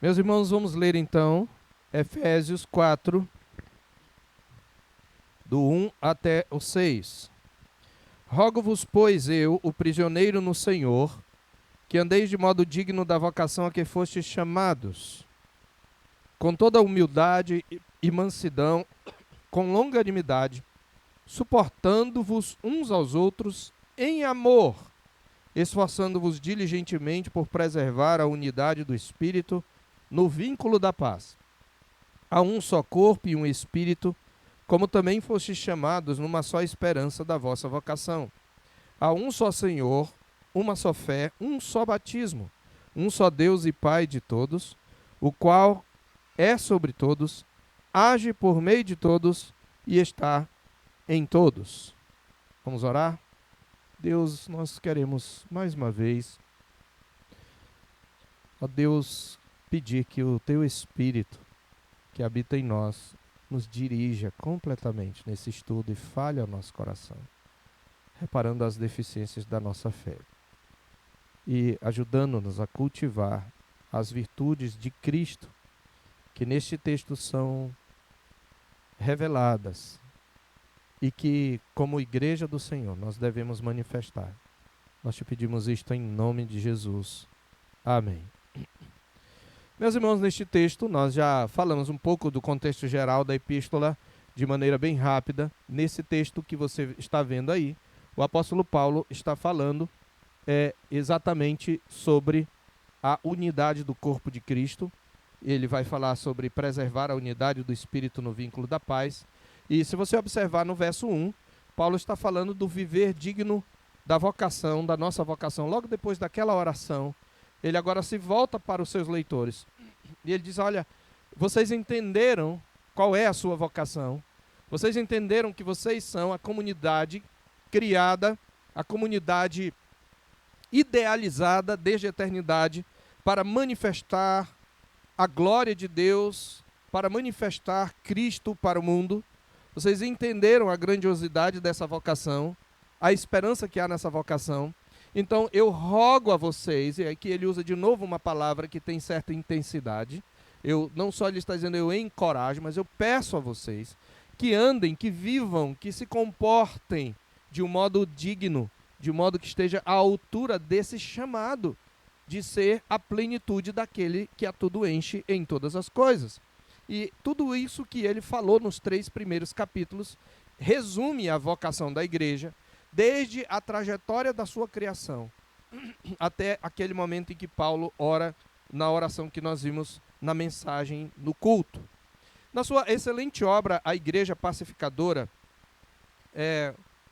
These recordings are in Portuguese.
Meus irmãos, vamos ler então Efésios 4, do 1 até o 6. Rogo-vos, pois, eu, o prisioneiro no Senhor, que andeis de modo digno da vocação a que fostes chamados, com toda humildade e mansidão, com longanimidade, suportando-vos uns aos outros em amor, esforçando-vos diligentemente por preservar a unidade do Espírito no vínculo da paz. Há um só corpo e um Espírito, como também fostes chamados numa só esperança da vossa vocação. Há um só Senhor, uma só fé, um só batismo, um só Deus e Pai de todos, o qual é sobre todos, age por meio de todos e está em todos. Vamos orar? Deus, nós queremos mais uma vez, ó Deus, pedir que o Teu Espírito, que habita em nós, nos dirija completamente nesse estudo e fale ao nosso coração, reparando as deficiências da nossa fé e ajudando-nos a cultivar as virtudes de Cristo, que neste texto são reveladas e que, como igreja do Senhor, nós devemos manifestar. Nós te pedimos isto em nome de Jesus. Amém. Meus irmãos, neste texto nós já falamos um pouco do contexto geral da epístola de maneira bem rápida. Nesse texto que você está vendo aí, o apóstolo Paulo está falando exatamente sobre a unidade do corpo de Cristo. Ele vai falar sobre preservar a unidade do Espírito no vínculo da paz. E se você observar no verso 1, Paulo está falando do viver digno da vocação, da nossa vocação. Logo depois daquela oração, ele agora se volta para os seus leitores. E ele diz, olha, vocês entenderam qual é a sua vocação. Vocês entenderam que vocês são a comunidade criada, a comunidade idealizada desde a eternidade para manifestar a glória de Deus, para manifestar Cristo para o mundo. Vocês entenderam a grandiosidade dessa vocação, a esperança que há nessa vocação. Então eu rogo a vocês, e aqui ele usa de novo uma palavra que tem certa intensidade. Não só ele está dizendo eu encorajo, mas eu peço a vocês que andem, que vivam, que se comportem de um modo digno, de um modo que esteja à altura desse chamado de ser a plenitude daquele que a tudo enche em todas as coisas. E tudo isso que ele falou nos 3 primeiros capítulos resume a vocação da igreja, desde a trajetória da sua criação até aquele momento em que Paulo ora na oração que nós vimos na mensagem no culto. Na sua excelente obra, A Igreja Pacificadora,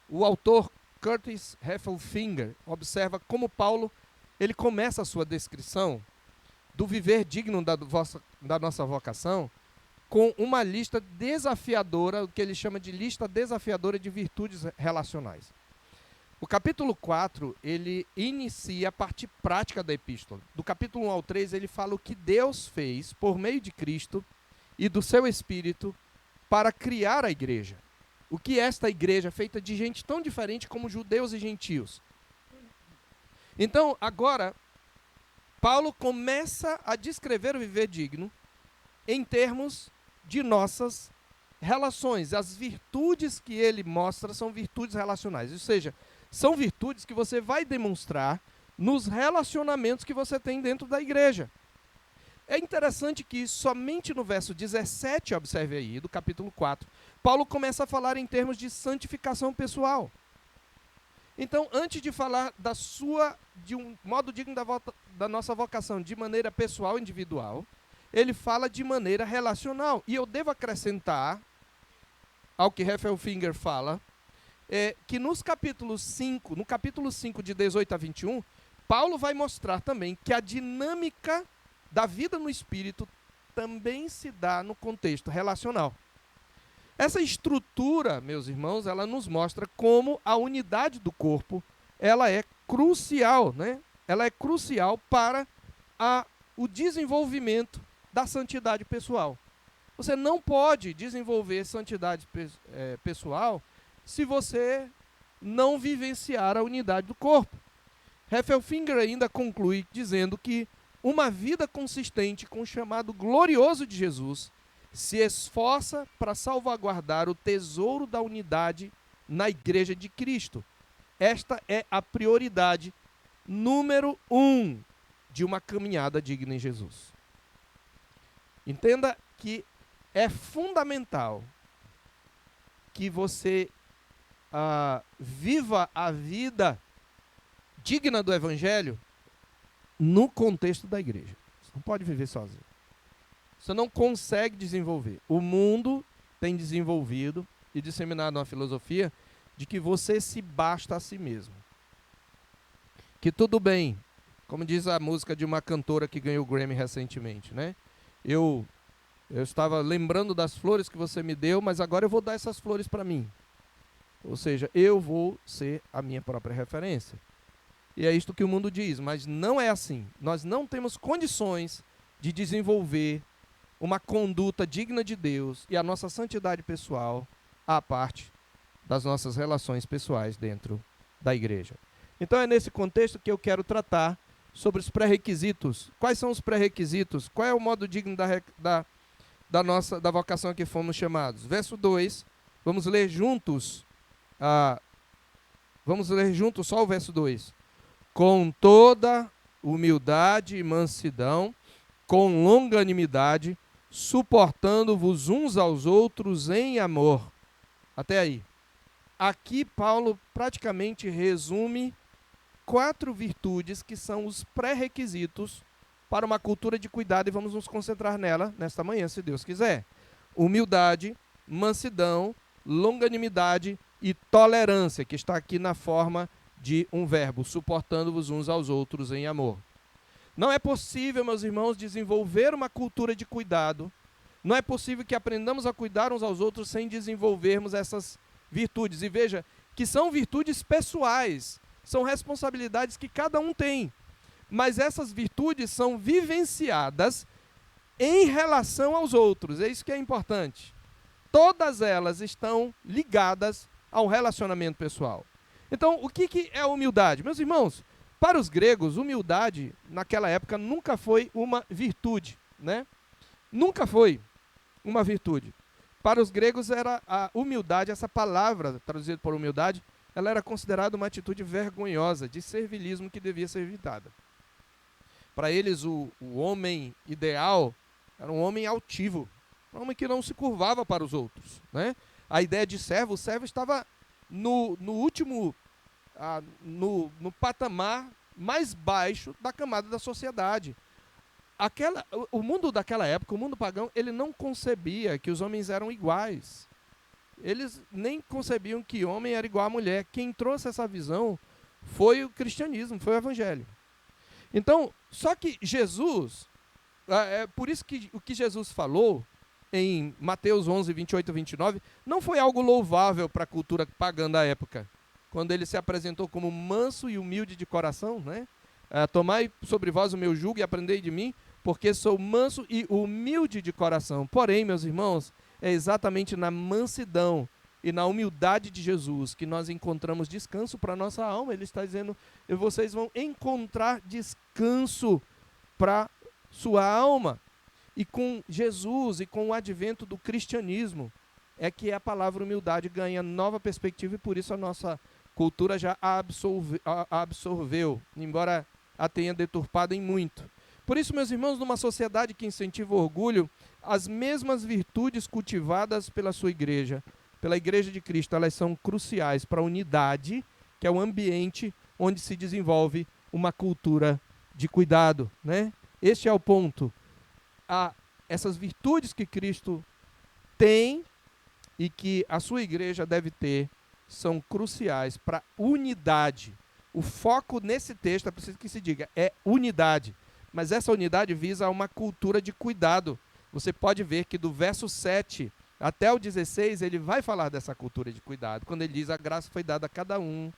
o autor Curtis Heffelfinger observa como Paulo ele começa a sua descrição do viver digno da nossa vocação com uma lista desafiadora, o que ele chama de lista desafiadora de virtudes relacionais. O capítulo 4, ele inicia a parte prática da epístola. Do capítulo 1 ao 3, ele fala o que Deus fez por meio de Cristo e do seu Espírito para criar a igreja. O que é esta igreja feita de gente tão diferente como judeus e gentios. Então, agora, Paulo começa a descrever o viver digno em termos de nossas relações. As virtudes que ele mostra são virtudes relacionais, ou seja, são virtudes que você vai demonstrar nos relacionamentos que você tem dentro da igreja. É interessante que somente no verso 17, observe aí, do capítulo 4, Paulo começa a falar em termos de santificação pessoal. Então, antes de falar de um modo digno da nossa vocação de maneira pessoal, individual, ele fala de maneira relacional. E eu devo acrescentar ao que Heffelfinger fala, que no capítulo 5, de 18 a 21, Paulo vai mostrar também que a dinâmica da vida no Espírito também se dá no contexto relacional. Essa estrutura, meus irmãos, ela nos mostra como a unidade do corpo, ela é crucial, né? Ela é crucial para o desenvolvimento da santidade pessoal. Você não pode desenvolver santidade pessoal se você não vivenciar a unidade do corpo. Heffelfinger ainda conclui dizendo que uma vida consistente com o chamado glorioso de Jesus, se esforça para salvaguardar o tesouro da unidade na igreja de Cristo. Esta é a prioridade número 1 de uma caminhada digna em Jesus. Entenda que é fundamental que você viva a vida digna do Evangelho no contexto da igreja. Você não pode viver sozinho. Você não consegue desenvolver. O mundo tem desenvolvido e disseminado uma filosofia de que você se basta a si mesmo. Que tudo bem, como diz a música de uma cantora que ganhou o Grammy recentemente, né? Eu estava lembrando das flores que você me deu, mas agora eu vou dar essas flores para mim. Ou seja, eu vou ser a minha própria referência. E é isto que o mundo diz, mas não é assim. Nós não temos condições de desenvolver uma conduta digna de Deus e a nossa santidade pessoal à parte das nossas relações pessoais dentro da igreja. Então é nesse contexto que eu quero tratar sobre os pré-requisitos. Quais são os pré-requisitos? Qual é o modo digno da vocação a que fomos chamados? Verso 2, vamos ler juntos só o verso 2. Com toda humildade e mansidão, com longanimidade, suportando-vos uns aos outros em amor. Até aí. Aqui Paulo praticamente resume 4 virtudes que são os pré-requisitos para uma cultura de cuidado, e vamos nos concentrar nela nesta manhã, se Deus quiser. Humildade, mansidão, longanimidade e tolerância, que está aqui na forma de um verbo, suportando-vos uns aos outros em amor. Não é possível, meus irmãos, desenvolver uma cultura de cuidado. Não é possível que aprendamos a cuidar uns aos outros sem desenvolvermos essas virtudes. E veja que são virtudes pessoais, são responsabilidades que cada um tem. Mas essas virtudes são vivenciadas em relação aos outros. É isso que é importante. Todas elas estão ligadas ao relacionamento pessoal. Então, o que é humildade? Meus irmãos, para os gregos, humildade, naquela época, nunca foi uma virtude, né? Nunca foi uma virtude. Para os gregos, era a humildade, essa palavra traduzida por humildade, ela era considerada uma atitude vergonhosa, de servilismo que devia ser evitada. Para eles, o homem ideal era um homem altivo, um homem que não se curvava para os outros, né? A ideia de servo, o servo estava no último, no patamar mais baixo da camada da sociedade. O mundo daquela época, o mundo pagão, ele não concebia que os homens eram iguais. Eles nem concebiam que homem era igual a mulher. Quem trouxe essa visão foi o cristianismo, foi o evangelho. Então, só que Jesus, é por isso que o que Jesus falou em Mateus 11, 28 e 29, não foi algo louvável para a cultura pagã da época. Quando ele se apresentou como manso e humilde de coração, né? Tomai sobre vós o meu jugo e aprendei de mim, porque sou manso e humilde de coração. Porém, meus irmãos, é exatamente na mansidão e na humildade de Jesus que nós encontramos descanso para a nossa alma. Ele está dizendo, vocês vão encontrar descanso para sua alma. E com Jesus e com o advento do cristianismo é que a palavra humildade ganha nova perspectiva, e por isso a nossa cultura já a absorveu, embora a tenha deturpado em muito. Por isso, meus irmãos, numa sociedade que incentiva o orgulho, as mesmas virtudes cultivadas pela sua igreja, pela igreja de Cristo, elas são cruciais para a unidade, que é o ambiente onde se desenvolve uma cultura de cuidado, né? Este é o ponto. Essas virtudes que Cristo tem e que a sua igreja deve ter são cruciais para a unidade. O foco nesse texto, é preciso que se diga, é unidade. Mas essa unidade visa uma cultura de cuidado. Você pode ver que do verso 7 até o 16, ele vai falar dessa cultura de cuidado. Quando ele diz, a graça foi dada a cada um,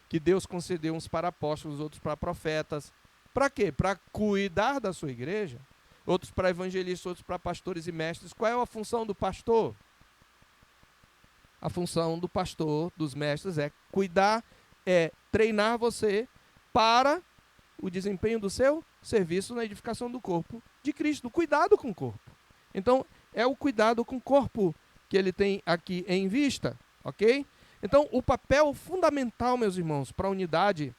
que Deus concedeu uns para apóstolos, outros para profetas. Para quê? Para cuidar da sua igreja. Outros para evangelistas, outros para pastores e mestres. Qual é a função do pastor? A função do pastor, dos mestres, é cuidar, é treinar você para o desempenho do seu serviço na edificação do corpo de Cristo, o cuidado com o corpo. Então, é o cuidado com o corpo que ele tem aqui em vista, ok? Então, o papel fundamental, meus irmãos, para a unidade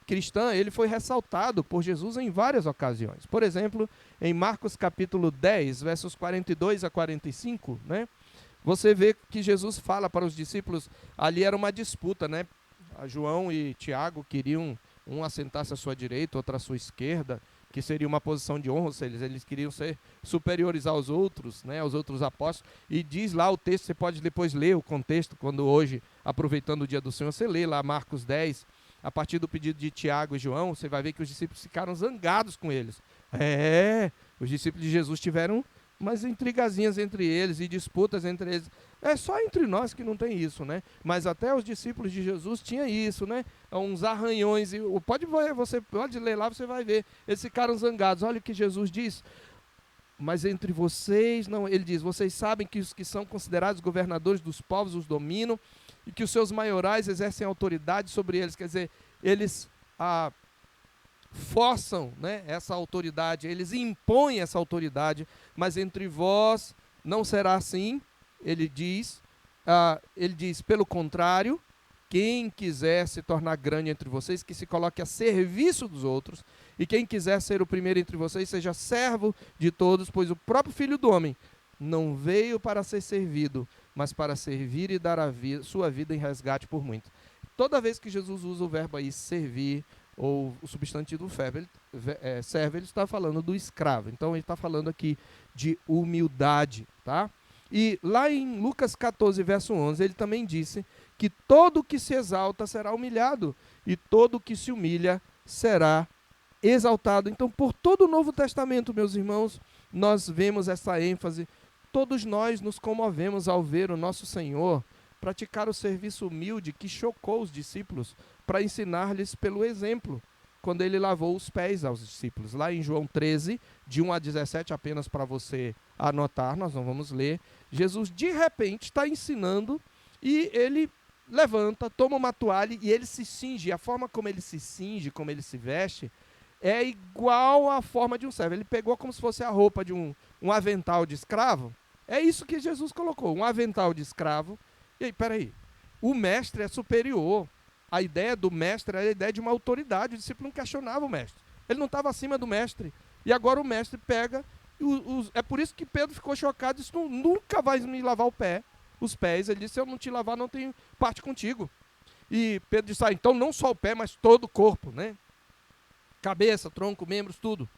cristã, ele foi ressaltado por Jesus em várias ocasiões. Por exemplo, em Marcos capítulo 10, versos 42 a 45, né? Você vê que Jesus fala para os discípulos, ali era uma disputa, né? João e Tiago queriam um assentar-se à sua direita, outro à sua esquerda, que seria uma posição de honra, ou seja, eles queriam ser superiores aos outros, né, aos outros apóstolos, e diz lá o texto, você pode depois ler o contexto, quando hoje, aproveitando o dia do Senhor, você lê lá Marcos 10, a partir do pedido de Tiago e João, você vai ver que os discípulos ficaram zangados com eles. Os discípulos de Jesus tiveram umas intrigazinhas entre eles e disputas entre eles. É só entre nós que não tem isso, né? Mas até os discípulos de Jesus tinham isso, né? Uns arranhões. Você pode ler lá, você vai ver. Eles ficaram zangados. Olha o que Jesus diz. Mas entre vocês, não, ele diz, vocês sabem que os que são considerados governadores dos povos os dominam e que os seus maiorais exercem autoridade sobre eles. Quer dizer, eles forçam, né, essa autoridade, eles impõem essa autoridade, mas entre vós não será assim, ele diz, pelo contrário, quem quiser se tornar grande entre vocês, que se coloque a serviço dos outros, e quem quiser ser o primeiro entre vocês, seja servo de todos, pois o próprio Filho do Homem não veio para ser servido, mas para servir e dar sua vida em resgate por muitos. Toda vez que Jesus usa o verbo aí, servir, ou o substantivo servo, ele está falando do escravo. Então, ele está falando aqui de humildade, tá? E lá em Lucas 14, verso 11, ele também disse que todo que se exalta será humilhado, e todo que se humilha será exaltado. Então, por todo o Novo Testamento, meus irmãos, nós vemos essa ênfase. Todos nós nos comovemos ao ver o nosso Senhor praticar o serviço humilde que chocou os discípulos, para ensinar-lhes pelo exemplo, quando ele lavou os pés aos discípulos. Lá em João 13, de 1 a 17, apenas para você anotar, nós não vamos ler, Jesus de repente está ensinando e ele levanta, toma uma toalha e ele se cinge. A forma como ele se cinge, como ele se veste, é igual à forma de um servo. Ele pegou como se fosse a roupa de um avental de escravo. É isso que Jesus colocou, um avental de escravo. E aí, peraí, o mestre é superior. A ideia do mestre era a ideia de uma autoridade. O discípulo não questionava o mestre. Ele não estava acima do mestre. E agora o mestre pega. É por isso que Pedro ficou chocado. Disse, nunca vai me lavar os pés. Ele disse, se eu não te lavar, não tenho parte contigo. E Pedro disse, então não só o pé, mas todo o corpo, né? Cabeça, tronco, membros, tudo.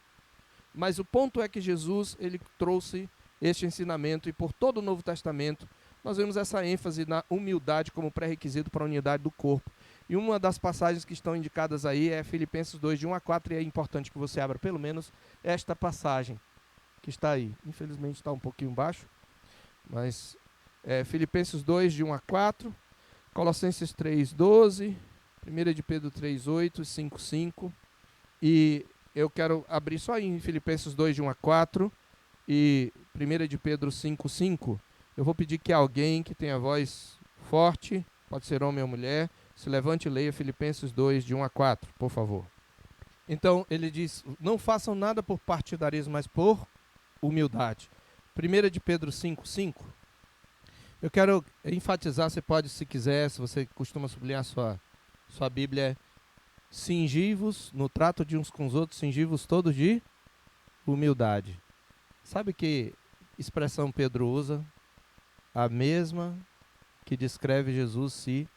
Mas o ponto é que Jesus, ele trouxe este ensinamento. E por todo o Novo Testamento, nós vemos essa ênfase na humildade como pré-requisito para a unidade do corpo. E uma das passagens que estão indicadas aí é Filipenses 2, de 1 a 4, e é importante que você abra pelo menos esta passagem que está aí. Infelizmente está um pouquinho baixo, mas Filipenses 2, de 1 a 4, Colossenses 3, 12, 1 de Pedro 3, 8, 5, 5, e eu quero abrir só em Filipenses 2, de 1 a 4, e 1 de Pedro 5, 5, eu vou pedir que alguém que tenha voz forte, pode ser homem ou mulher, se levante e leia Filipenses 2, de 1 a 4, por favor. Então, ele diz, não façam nada por partidarismo, mas por humildade. 1 de Pedro 5, 5. Eu quero enfatizar, você pode, se quiser, se você costuma sublinhar sua Bíblia, cingi-vos no trato de uns com os outros, cingi-vos todos de humildade. Sabe que expressão Pedro usa? A mesma que descreve Jesus se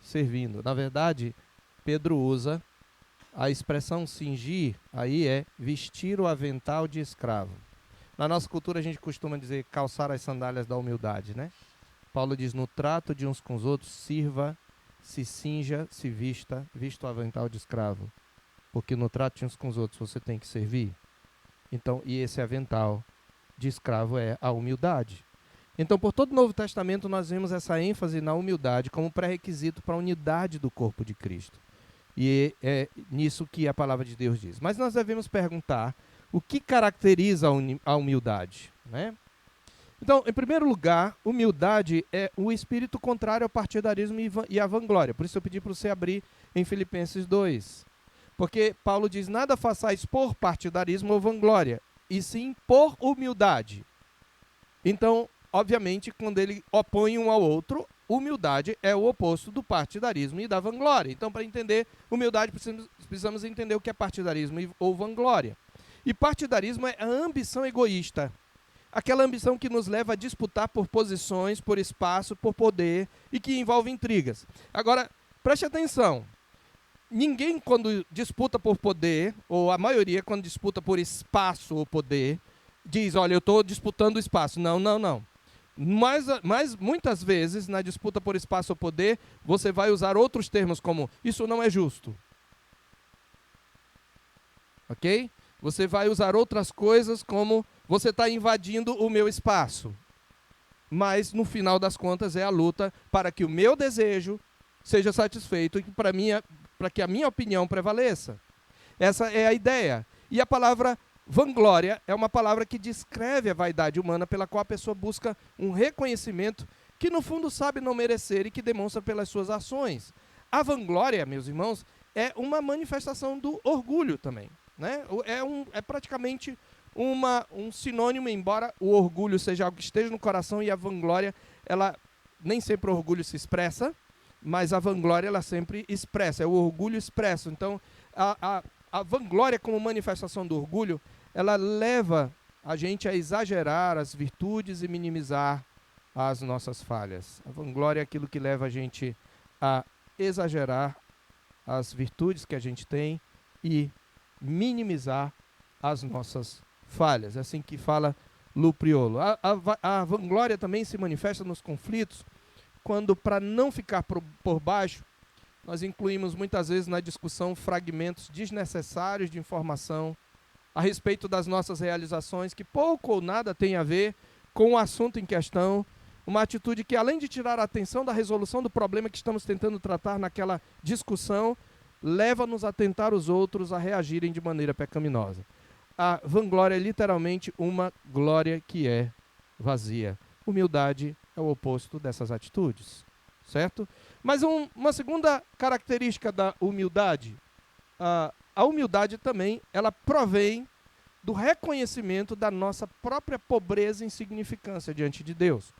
servindo. Na verdade, Pedro usa a expressão cingir, aí é vestir o avental de escravo. Na nossa cultura a gente costuma dizer calçar as sandálias da humildade, né? Paulo diz, no trato de uns com os outros, sirva, se cinja, se vista o avental de escravo. Porque no trato de uns com os outros você tem que servir. Então, e esse avental de escravo é a humildade. Então, por todo o Novo Testamento, nós vemos essa ênfase na humildade como pré-requisito para a unidade do corpo de Cristo. E é nisso que a palavra de Deus diz. Mas nós devemos perguntar o que caracteriza a humildade, né? Então, em primeiro lugar, humildade é o espírito contrário ao partidarismo e à vanglória. Por isso eu pedi para você abrir em Filipenses 2. Porque Paulo diz, nada façais por partidarismo ou vanglória, e sim por humildade. Então, obviamente, quando ele opõe um ao outro, humildade é o oposto do partidarismo e da vanglória. Então, para entender humildade, precisamos entender o que é partidarismo ou vanglória. E partidarismo é a ambição egoísta. Aquela ambição que nos leva a disputar por posições, por espaço, por poder e que envolve intrigas. Agora, preste atenção. Ninguém, quando disputa por poder, ou a maioria, quando disputa por espaço ou poder, diz, olha, eu estou disputando o espaço. Não, não, não. Mas muitas vezes, na disputa por espaço ou poder, você vai usar outros termos como, isso não é justo. Ok? Você vai usar outras coisas como, você está invadindo o meu espaço. Mas, no final das contas, é a luta para que o meu desejo seja satisfeito e para que a minha opinião prevaleça. Essa é a ideia. E a palavra vanglória é uma palavra que descreve a vaidade humana pela qual a pessoa busca um reconhecimento que no fundo sabe não merecer e que demonstra pelas suas ações. A vanglória, meus irmãos, é uma manifestação do orgulho também, né? É praticamente um sinônimo, embora o orgulho seja algo que esteja no coração e a vanglória, nem sempre o orgulho se expressa, mas a vanglória ela sempre expressa, é o orgulho expresso. Então, a vanglória como manifestação do orgulho, ela leva a gente a exagerar as virtudes e minimizar as nossas falhas. A vanglória é aquilo que leva a gente a exagerar as virtudes que a gente tem e minimizar as nossas falhas. É assim que fala Lupriolo. A vanglória também se manifesta nos conflitos, quando, para não ficar por baixo, nós incluímos muitas vezes na discussão fragmentos desnecessários de informação a respeito das nossas realizações, que pouco ou nada tem a ver com o assunto em questão, uma atitude que, além de tirar a atenção da resolução do problema que estamos tentando tratar naquela discussão, leva-nos a tentar os outros a reagirem de maneira pecaminosa. A vanglória é literalmente uma glória que é vazia. Humildade é o oposto dessas atitudes, certo? Mas uma segunda característica da humildade, a humildade também, ela provém do reconhecimento da nossa própria pobreza e insignificância diante de Deus.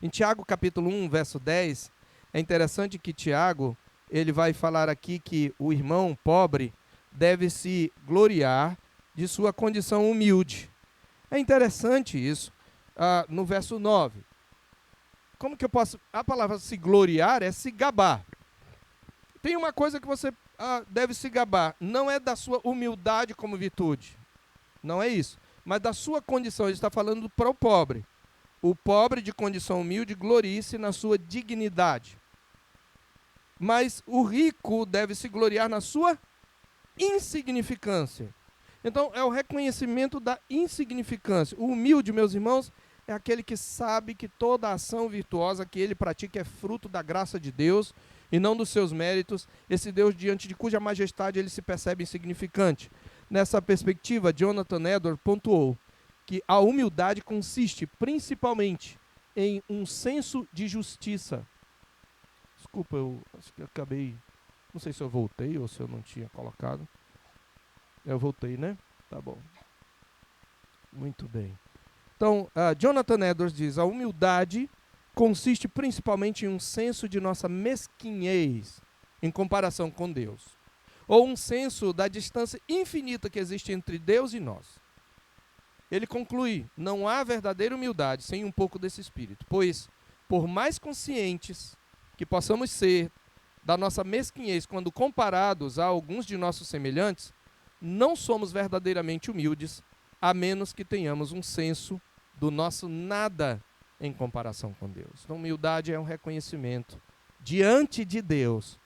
Em Tiago capítulo 1, verso 10, é interessante que Tiago, ele vai falar aqui que o irmão pobre deve se gloriar de sua condição humilde. É interessante isso, no verso 9. Como que eu posso... A palavra se gloriar é se gabar. Tem uma coisa que você deve se gabar. Não é da sua humildade como virtude. Não é isso. Mas da sua condição. Ele está falando para o pobre. O pobre de condição humilde glorie-se na sua dignidade. Mas o rico deve se gloriar na sua insignificância. Então, é o reconhecimento da insignificância. O humilde, meus irmãos, é aquele que sabe que toda a ação virtuosa que ele pratica é fruto da graça de Deus e não dos seus méritos. Esse Deus diante de cuja majestade ele se percebe insignificante. Nessa perspectiva, Jonathan Edwards pontuou que a humildade consiste principalmente em um senso de justiça. Desculpa, eu acho que acabei... Não sei se eu voltei ou se eu não tinha colocado. Eu voltei, né? Tá bom. Muito bem. Então, Jonathan Edwards diz, a humildade consiste principalmente em um senso de nossa mesquinhez em comparação com Deus. Ou um senso da distância infinita que existe entre Deus e nós. Ele conclui, não há verdadeira humildade sem um pouco desse espírito, pois, por mais conscientes que possamos ser da nossa mesquinhez quando comparados a alguns de nossos semelhantes, não somos verdadeiramente humildes, a menos que tenhamos um senso do nosso nada em comparação com Deus. Então, humildade é um reconhecimento diante de Deus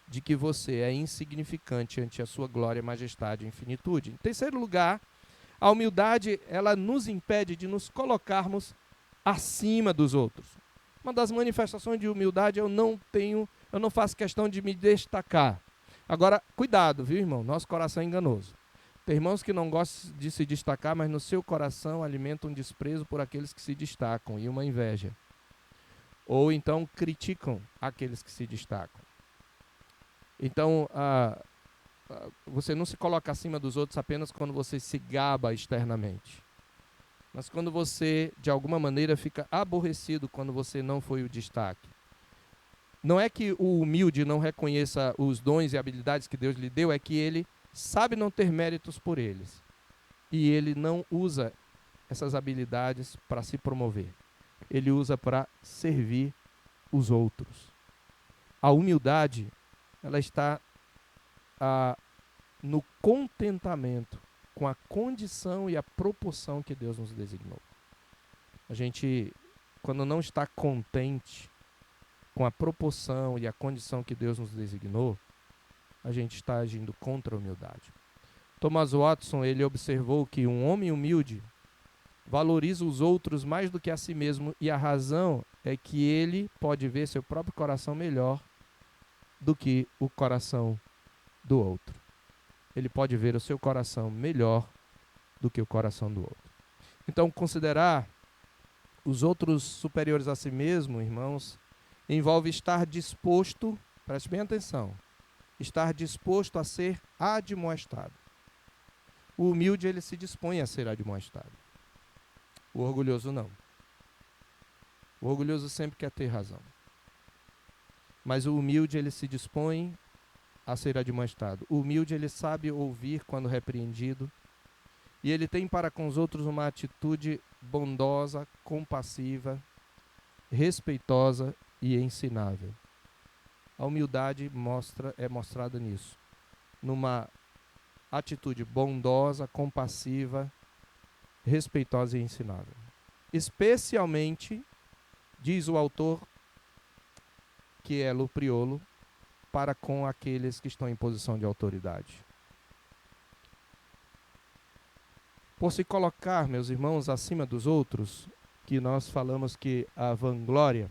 de que você é insignificante ante a sua glória, majestade e infinitude. Em terceiro lugar, a humildade, ela nos impede de nos colocarmos acima dos outros. Uma das manifestações de humildade, eu não faço questão de me destacar. Agora, cuidado, viu, irmão? Nosso coração é enganoso. Tem irmãos que não gostam de se destacar, mas no seu coração alimentam um desprezo por aqueles que se destacam e uma inveja. Ou então criticam aqueles que se destacam. Então, você não se coloca acima dos outros apenas quando você se gaba externamente. Mas quando você, de alguma maneira, fica aborrecido quando você não foi o destaque. Não é que o humilde não reconheça os dons e habilidades que Deus lhe deu, é que ele sabe não ter méritos por eles. E ele não usa essas habilidades para se promover. Ele usa para servir os outros. A humildade, ela está no contentamento com a condição e a proporção que Deus nos designou. A gente, quando não está contente com a proporção e a condição que Deus nos designou, a gente está agindo contra a humildade. Thomas Watson, ele observou que um homem humilde valoriza os outros mais do que a si mesmo, e a razão é que ele pode ver seu próprio coração melhor do que o coração do outro. Ele pode ver o seu coração melhor do que o coração do outro. Então, considerar os outros superiores a si mesmo, irmãos, envolve estar disposto, preste bem atenção, estar disposto a ser admoestado. O humilde, ele se dispõe a ser admoestado. O orgulhoso não. O orgulhoso sempre quer ter razão. Mas o humilde, ele se dispõe a ser admoestado. O humilde, ele sabe ouvir quando repreendido. E ele tem para com os outros uma atitude bondosa, compassiva, respeitosa e ensinável. A humildade é mostrada nisso. Numa atitude bondosa, compassiva, respeitosa e ensinável. Especialmente, diz o autor, que é Lupriolo, para com aqueles que estão em posição de autoridade. Por se colocar, meus irmãos, acima dos outros, que nós falamos que a vanglória,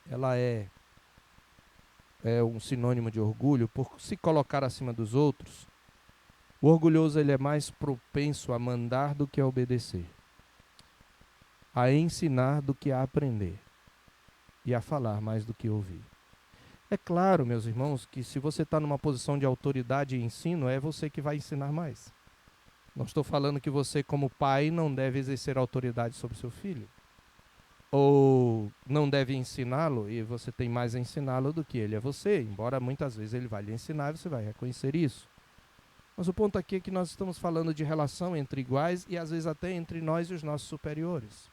ela é um sinônimo de orgulho. Por se colocar acima dos outros, o orgulhoso, ele é mais propenso a mandar do que a obedecer, a ensinar do que a aprender e a falar mais do que ouvir. É claro, meus irmãos, que se você está numa posição de autoridade e ensino, é você que vai ensinar mais. Não estou falando que você, como pai, não deve exercer autoridade sobre seu filho, ou não deve ensiná-lo, e você tem mais a ensiná-lo do que ele a você, embora muitas vezes ele vai lhe ensinar e você vai reconhecer isso. Mas o ponto aqui é que nós estamos falando de relação entre iguais e às vezes até entre nós e os nossos superiores.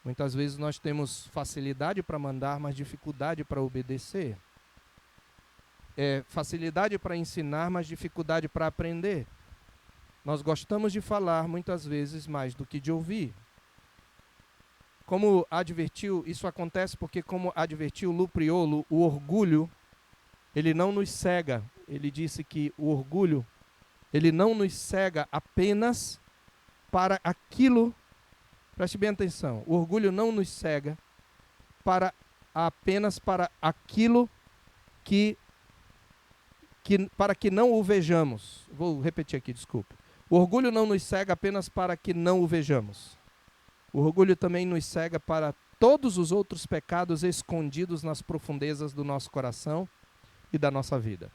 Muitas vezes nós temos facilidade para mandar, mas dificuldade para obedecer. Facilidade para ensinar, mas dificuldade para aprender. Nós gostamos de falar muitas vezes mais do que de ouvir. Como advertiu, isso acontece porque, como advertiu Lupriolo, o orgulho, ele não nos cega. Ele disse que o orgulho, ele não nos cega apenas para aquilo. Preste bem atenção, o orgulho não nos cega apenas para aquilo para que não o vejamos. Vou repetir aqui, desculpa. O orgulho não nos cega apenas para que não o vejamos. O orgulho também nos cega para todos os outros pecados escondidos nas profundezas do nosso coração e da nossa vida.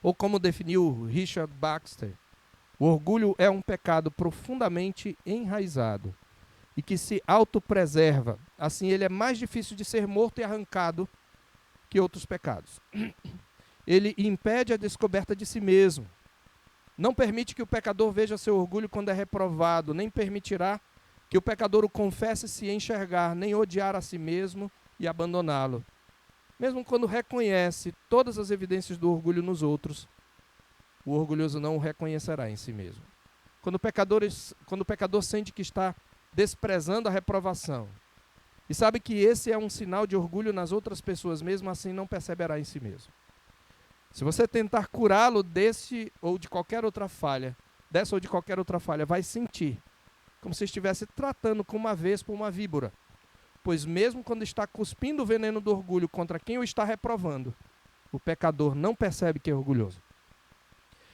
Ou como definiu Richard Baxter, o orgulho é um pecado profundamente enraizado e que se autopreserva. Assim, ele é mais difícil de ser morto e arrancado que outros pecados. Ele impede a descoberta de si mesmo. Não permite que o pecador veja seu orgulho quando é reprovado, nem permitirá que o pecador o confesse se enxergar, nem odiar a si mesmo e abandoná-lo. Mesmo quando reconhece todas as evidências do orgulho nos outros, o orgulhoso não o reconhecerá em si mesmo. Quando o pecador sente que está desprezando a reprovação e sabe que esse é um sinal de orgulho nas outras pessoas, mesmo assim não perceberá em si mesmo. Se você tentar curá-lo dessa ou de qualquer outra falha, vai sentir como se estivesse tratando com uma vespa ou uma víbora. Pois mesmo quando está cuspindo o veneno do orgulho contra quem o está reprovando, o pecador não percebe que é orgulhoso.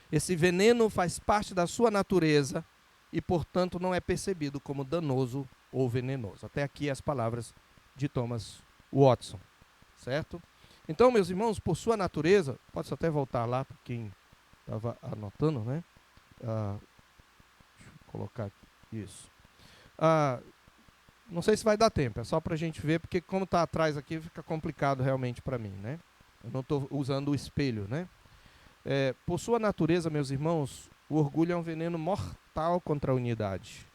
Esse veneno faz parte da sua natureza e, portanto, não é percebido como danoso ou venenoso. Até aqui as palavras de Thomas Watson, certo? Então, meus irmãos, por sua natureza, pode até voltar lá para quem estava anotando, né? Deixa eu colocar aqui. Isso. Não sei se vai dar tempo, é só para a gente ver, porque como está atrás aqui, fica complicado realmente para mim, né? Eu não estou usando o espelho, né? Por sua natureza, meus irmãos, o orgulho é um veneno mortal contra a unidade.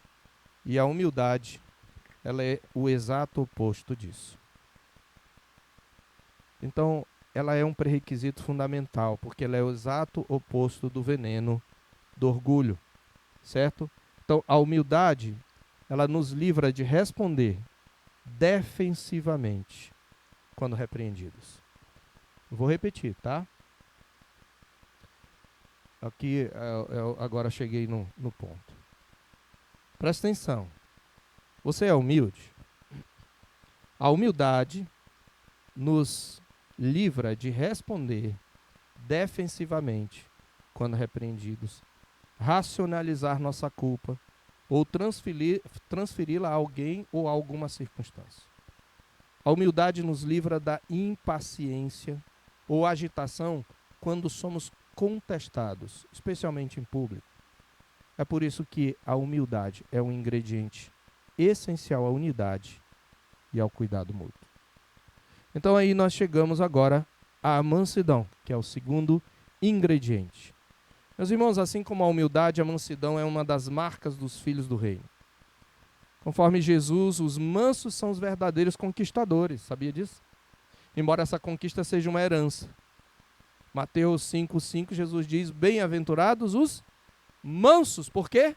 E a humildade, ela é o exato oposto disso. Então, ela é um pré-requisito fundamental, porque ela é o exato oposto do veneno do orgulho, certo? Então, a humildade, ela nos livra de responder defensivamente quando repreendidos. Vou repetir, tá? Aqui, eu agora cheguei no ponto. Presta atenção. Você é humilde? A humildade nos livra de responder defensivamente quando repreendidos, racionalizar nossa culpa ou transferi-la a alguém ou a alguma circunstância. A humildade nos livra da impaciência ou agitação quando somos contestados, especialmente em público. É por isso que a humildade é um ingrediente essencial à unidade e ao cuidado mútuo. Então aí nós chegamos agora à mansidão, que é o segundo ingrediente. Meus irmãos, assim como a humildade, a mansidão é uma das marcas dos filhos do reino. Conforme Jesus, os mansos são os verdadeiros conquistadores, sabia disso? Embora essa conquista seja uma herança. Mateus 5,5, Jesus diz, bem-aventurados os mansos, por quê?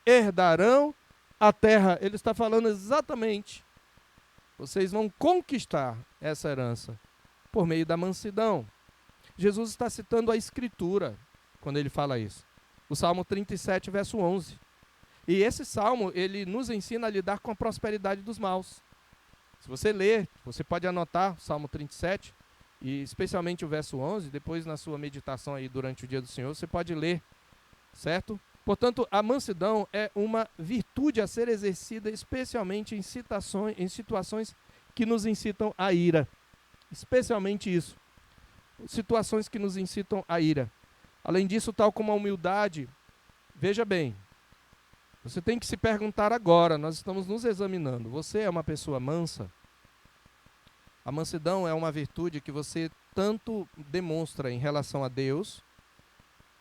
Herdarão a terra. Ele está falando exatamente, vocês vão conquistar essa herança por meio da mansidão. Jesus está citando a Escritura quando ele fala isso. O Salmo 37, verso 11. E esse salmo, ele nos ensina a lidar com a prosperidade dos maus. Se você ler, você pode anotar o Salmo 37, e especialmente o verso 11, depois na sua meditação aí durante o dia do Senhor, você pode ler, certo? Portanto, a mansidão é uma virtude a ser exercida especialmente em situações que nos incitam à ira. Especialmente isso. Situações que nos incitam à ira. Além disso, tal como a humildade, veja bem, você tem que se perguntar agora, nós estamos nos examinando, você é uma pessoa mansa? A mansidão é uma virtude que você tanto demonstra em relação a Deus,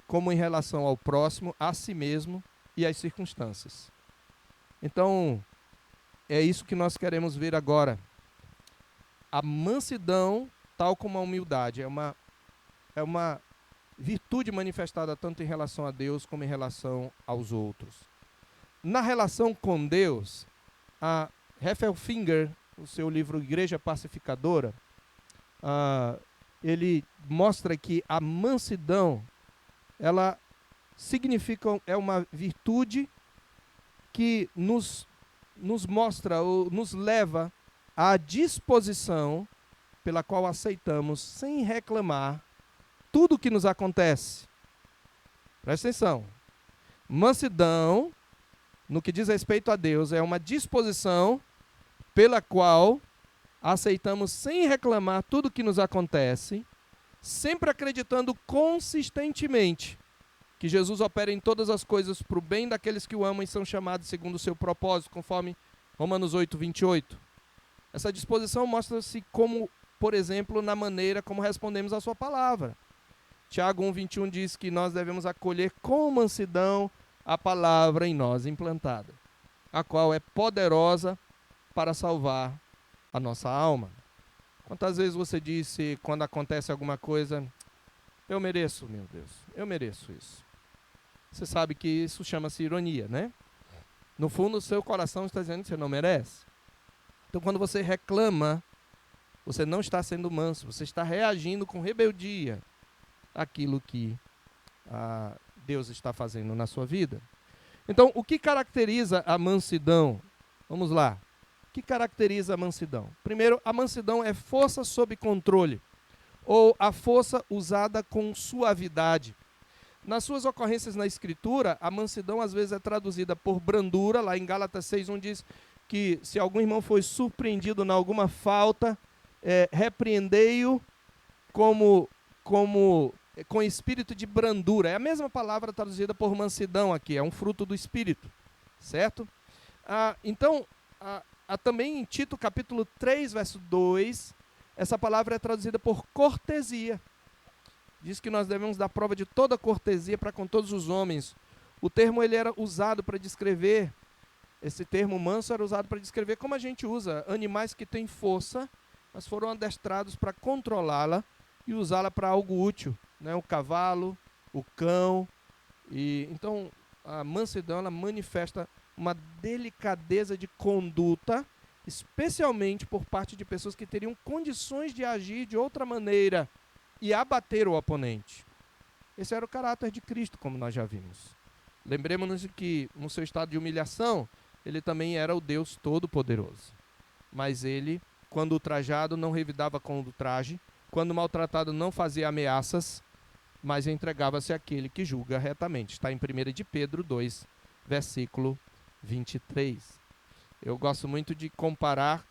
como em relação ao próximo, a si mesmo e às circunstâncias. Então, é isso que nós queremos ver agora. A mansidão, tal como a humildade, é uma virtude manifestada tanto em relação a Deus como em relação aos outros. Na relação com Deus, a Heffelfinger, o seu livro Igreja Pacificadora, ele mostra que a mansidão, ela significa, é uma virtude que nos mostra ou nos leva à disposição pela qual aceitamos, sem reclamar, tudo o que nos acontece. Presta atenção. Mansidão, no que diz respeito a Deus, é uma disposição pela qual aceitamos sem reclamar tudo o que nos acontece, sempre acreditando consistentemente que Jesus opera em todas as coisas para o bem daqueles que o amam e são chamados segundo o seu propósito, conforme Romanos 8, 28. Essa disposição mostra-se como, por exemplo, na maneira como respondemos à sua palavra. Tiago 1, 21 diz que nós devemos acolher com mansidão a palavra em nós implantada, a qual é poderosa para salvar a nossa alma. Quantas vezes você disse, quando acontece alguma coisa, eu mereço, meu Deus, eu mereço isso. Você sabe que isso chama-se ironia, né? No fundo, o seu coração está dizendo que você não merece. Então, quando você reclama, você não está sendo manso, você está reagindo com rebeldia àquilo que Deus está fazendo na sua vida. Então, o que caracteriza a mansidão? Vamos lá. O que caracteriza a mansidão? Primeiro, a mansidão é força sob controle, ou a força usada com suavidade. Nas suas ocorrências na Escritura, a mansidão às vezes é traduzida por brandura. Lá em Gálatas 6:1 diz que se algum irmão foi surpreendido em alguma falta, repreendei-o com espírito de brandura. É a mesma palavra traduzida por mansidão aqui, é um fruto do espírito, certo? Então, também em Tito capítulo 3, verso 2, essa palavra é traduzida por cortesia. Diz que nós devemos dar prova de toda cortesia para com todos os homens. O termo ele era usado para descrever, esse termo manso era usado para descrever como a gente usa animais que têm força, mas foram adestrados para controlá-la e usá-la para algo útil, né? O cavalo, o cão. Então, a mansidão ela manifesta uma delicadeza de conduta, especialmente por parte de pessoas que teriam condições de agir de outra maneira e abater o oponente. Esse era o caráter de Cristo, como nós já vimos. Lembremos-nos que, no seu estado de humilhação, ele também era o Deus Todo-Poderoso. Mas ele, quando ultrajado, não revidava com o traje, quando maltratado, não fazia ameaças, mas entregava-se àquele que julga retamente. Está em 1 de Pedro 2, versículo 23. Eu gosto muito de comparar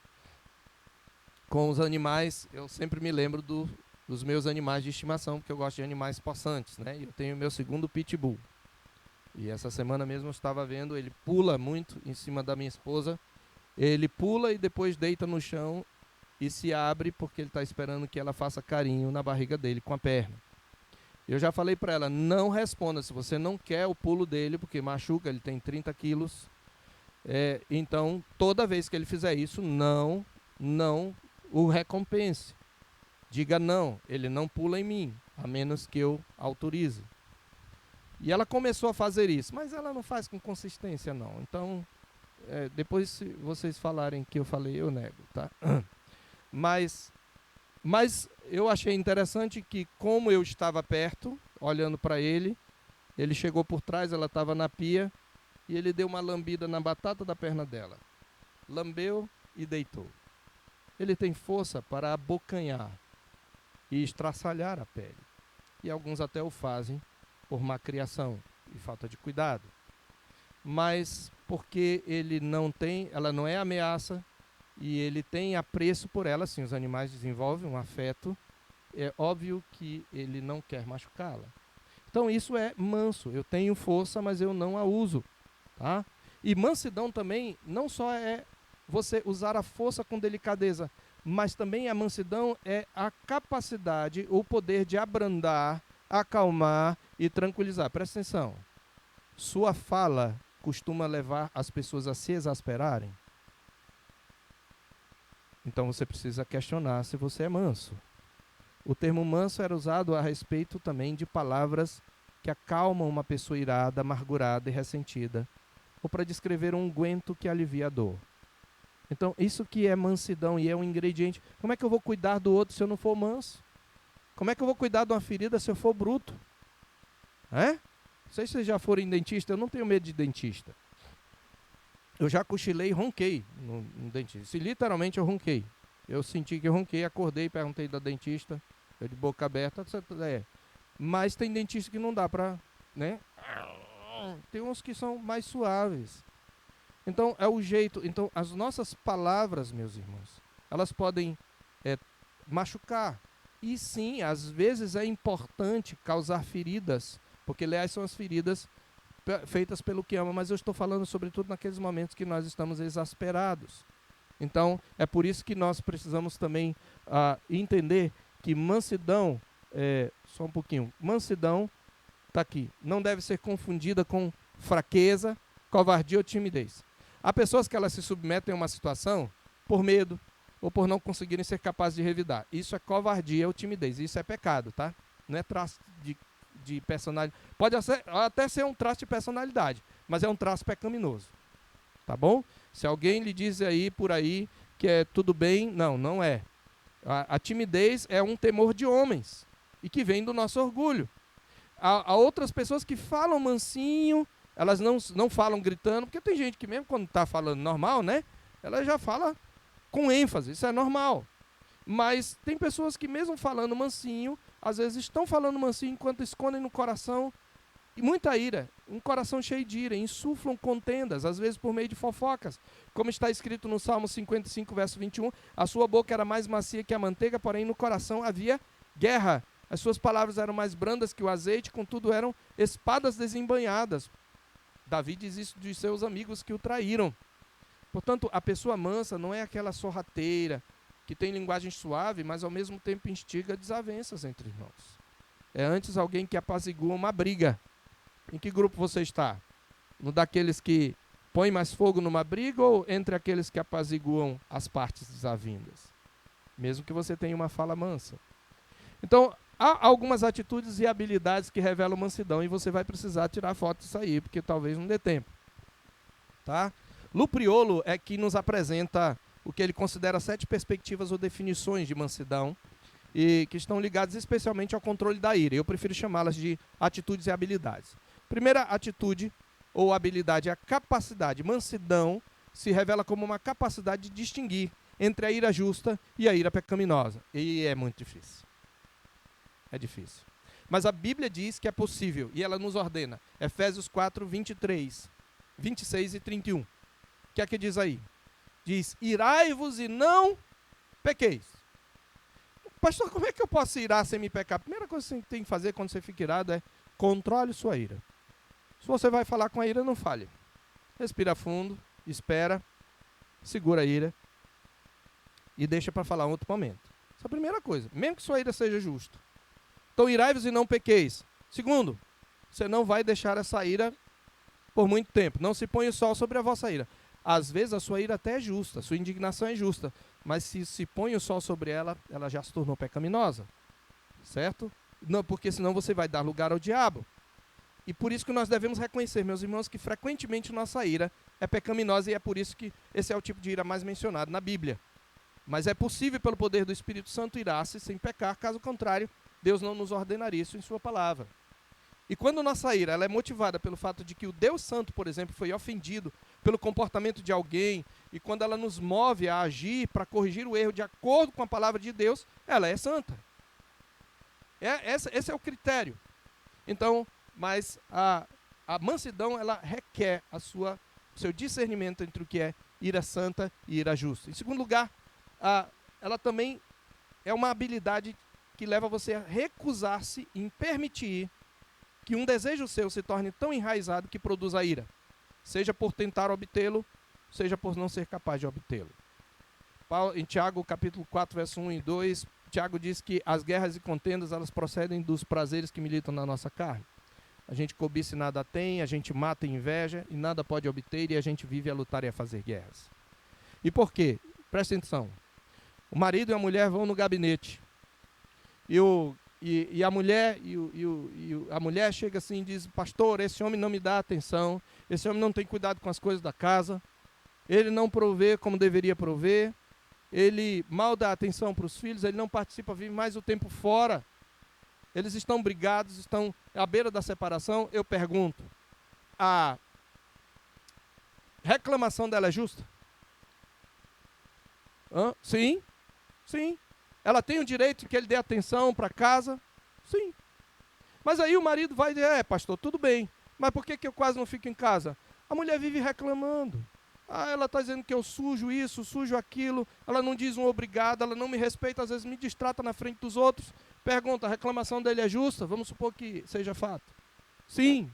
com os animais. Eu sempre me lembro dos meus animais de estimação, porque eu gosto de animais possantes, né? Eu tenho meu segundo pitbull. E essa semana mesmo eu estava vendo, ele pula muito em cima da minha esposa. Ele pula e depois deita no chão e se abre porque ele está esperando que ela faça carinho na barriga dele com a perna. Eu já falei para ela, não responda se você não quer o pulo dele, porque machuca, ele tem 30 quilos. Então, toda vez que ele fizer isso, não o recompense. Diga não, ele não pula em mim, a menos que eu autorize. E ela começou a fazer isso, mas ela não faz com consistência, não. Então, depois se vocês falarem que eu falei, eu nego, tá? Mas eu achei interessante que, como eu estava perto, olhando para ele chegou por trás, ela estava na pia, e ele deu uma lambida na batata da perna dela. Lambeu e deitou. Ele tem força para abocanhar e estraçalhar a pele. E alguns até o fazem por má criação e falta de cuidado. Mas porque ela não é ameaça e ele tem apreço por ela, sim, os animais desenvolvem um afeto, é óbvio que ele não quer machucá-la. Então isso é manso, eu tenho força, mas eu não a uso, tá? E mansidão também não só é você usar a força com delicadeza, mas também a mansidão é a capacidade, o poder de abrandar, acalmar e tranquilizar. Presta atenção. Sua fala costuma levar as pessoas a se exasperarem? Então você precisa questionar se você é manso. O termo manso era usado a respeito também de palavras que acalmam uma pessoa irada, amargurada e ressentida, ou para descrever um unguento que alivia a dor. Então, isso que é mansidão e é um ingrediente. Como é que eu vou cuidar do outro se eu não for manso? Como é que eu vou cuidar de uma ferida se eu for bruto? Não sei se vocês já foram em dentista, eu não tenho medo de dentista. Eu já cochilei e ronquei no dentista. Literalmente eu ronquei. Eu senti que eu ronquei, acordei, perguntei da dentista, eu de boca aberta, mas tem dentista que não dá pra, né? Tem uns que são mais suaves. Então, é o jeito. Então, as nossas palavras, meus irmãos, elas podem machucar. E sim, às vezes é importante causar feridas, porque, aliás, são as feridas feitas pelo que ama, mas eu estou falando sobretudo naqueles momentos que nós estamos exasperados. Então, é por isso que nós precisamos também entender que mansidão, só um pouquinho, mansidão, está aqui, não deve ser confundida com fraqueza, covardia ou timidez. Há pessoas que elas se submetem a uma situação por medo ou por não conseguirem ser capazes de revidar. Isso é covardia ou timidez, isso é pecado, tá? Não é traço de personalidade. Pode até ser um traço de personalidade, mas é um traço pecaminoso, tá bom? Se alguém lhe diz aí por aí que é tudo bem, não é. A timidez é um temor de homens e que vem do nosso orgulho. Há outras pessoas que falam mansinho, elas não falam gritando, porque tem gente que mesmo quando está falando normal, né? Ela já fala com ênfase, isso é normal. Mas tem pessoas que mesmo falando mansinho, às vezes estão falando mansinho enquanto escondem no coração e muita ira, um coração cheio de ira, insuflam contendas, às vezes por meio de fofocas. Como está escrito no Salmo 55, verso 21, a sua boca era mais macia que a manteiga, porém no coração havia guerra, as suas palavras eram mais brandas que o azeite, contudo eram espadas desembainhadas. Davi diz isso de seus amigos que o traíram. Portanto, a pessoa mansa não é aquela sorrateira que tem linguagem suave, mas ao mesmo tempo instiga desavenças entre irmãos. É antes alguém que apazigua uma briga. Em que grupo você está? No daqueles que põem mais fogo numa briga ou entre aqueles que apaziguam as partes desavindas? Mesmo que você tenha uma fala mansa. Então, há algumas atitudes e habilidades que revelam mansidão e você vai precisar tirar foto disso aí, porque talvez não dê tempo. Tá? Lupriolo é que nos apresenta o que ele considera 7 perspectivas ou definições de mansidão e que estão ligadas especialmente ao controle da ira. Eu prefiro chamá-las de atitudes e habilidades. Primeira atitude ou habilidade é a capacidade. Mansidão se revela como uma capacidade de distinguir entre a ira justa e a ira pecaminosa. E é muito difícil. É difícil. Mas a Bíblia diz que é possível e ela nos ordena. Efésios 4, 23, 26 e 31. O que é que diz aí? Diz, irai-vos e não pequeis. Pastor, como é que eu posso irar sem me pecar? A primeira coisa que você tem que fazer quando você fica irado é controle sua ira. Se você vai falar com a ira, não fale. Respira fundo, espera, segura a ira e deixa para falar em outro momento. Essa é a primeira coisa, mesmo que sua ira seja justa. Então, irai-vos e não pequeis. Segundo, você não vai deixar essa ira por muito tempo. Não se põe o sol sobre a vossa ira. Às vezes a sua ira até é justa, a sua indignação é justa, mas se põe o sol sobre ela, ela já se tornou pecaminosa. Certo? Não, porque senão você vai dar lugar ao diabo. E por isso que nós devemos reconhecer, meus irmãos, que frequentemente nossa ira é pecaminosa e é por isso que esse é o tipo de ira mais mencionado na Bíblia. Mas é possível, pelo poder do Espírito Santo, irar-se sem pecar, caso contrário, Deus não nos ordenaria isso em sua palavra. E quando nossa ira ela é motivada pelo fato de que o Deus Santo, por exemplo, foi ofendido pelo comportamento de alguém, e quando ela nos move a agir para corrigir o erro de acordo com a palavra de Deus, ela é santa. Esse é o critério. Então, mas a mansidão, ela requer o seu discernimento entre o que é ira santa e ira justa. Em segundo lugar, ela também é uma habilidade que leva você a recusar-se em permitir que um desejo seu se torne tão enraizado que produza ira, seja por tentar obtê-lo, seja por não ser capaz de obtê-lo. Em Tiago, capítulo 4, verso 1 e 2, Tiago diz que as guerras e contendas, elas procedem dos prazeres que militam na nossa carne. A gente cobiça e nada tem, a gente mata e inveja e nada pode obter, e a gente vive a lutar e a fazer guerras. E por quê? Presta atenção. O marido e a mulher vão no gabinete. E a mulher chega assim e diz, pastor, esse homem não me dá atenção, esse homem não tem cuidado com as coisas da casa, ele não provê como deveria prover, ele mal dá atenção para os filhos, ele não participa, vive mais o tempo fora. Eles estão brigados, estão à beira da separação. Eu pergunto, a reclamação dela é justa? Sim, sim. Ela tem o direito que ele dê atenção para casa? Sim. Mas aí o marido vai dizer, pastor, tudo bem, mas por que eu quase não fico em casa? A mulher vive reclamando. Ela está dizendo que eu sujo isso, sujo aquilo, ela não diz um obrigado, ela não me respeita, às vezes me distrata na frente dos outros. Pergunta, a reclamação dele é justa? Vamos supor que seja fato. Sim,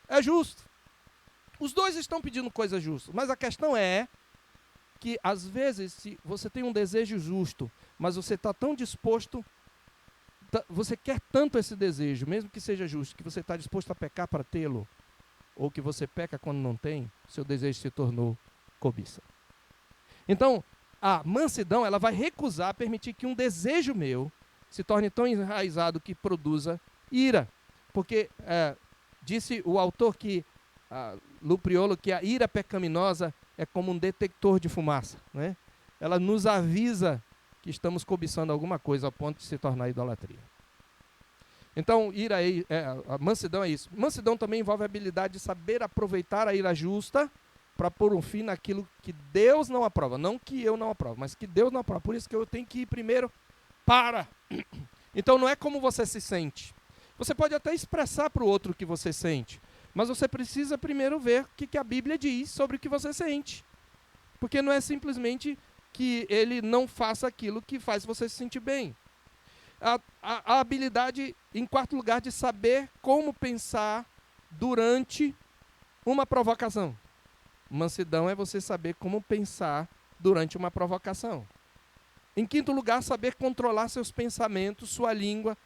é justo. Os dois estão pedindo coisas justas, mas a questão é que, às vezes, se você tem um desejo justo, mas você está tão disposto, você quer tanto esse desejo, mesmo que seja justo, que você está disposto a pecar para tê-lo, ou que você peca quando não tem, seu desejo se tornou cobiça. Então, a mansidão, ela vai recusar permitir que um desejo meu se torne tão enraizado que produza ira. Porque disse o autor Lupriolo, que a ira pecaminosa é como um detector de fumaça, né? Ela nos avisa que estamos cobiçando alguma coisa a ponto de se tornar idolatria. Então, a mansidão é isso. Mansidão também envolve a habilidade de saber aproveitar a ira justa para pôr um fim naquilo que Deus não aprova. Não que eu não aprovo, mas que Deus não aprova. Por isso que eu tenho que ir primeiro para. Então, não é como você se sente. Você pode até expressar para o outro o que você sente, mas você precisa primeiro ver o que a Bíblia diz sobre o que você sente. Porque não é simplesmente que ele não faça aquilo que faz você se sentir bem. A habilidade, em quarto lugar, de saber como pensar durante uma provocação. Mansidão é você saber como pensar durante uma provocação. Em quinto lugar, saber controlar seus pensamentos, sua língua,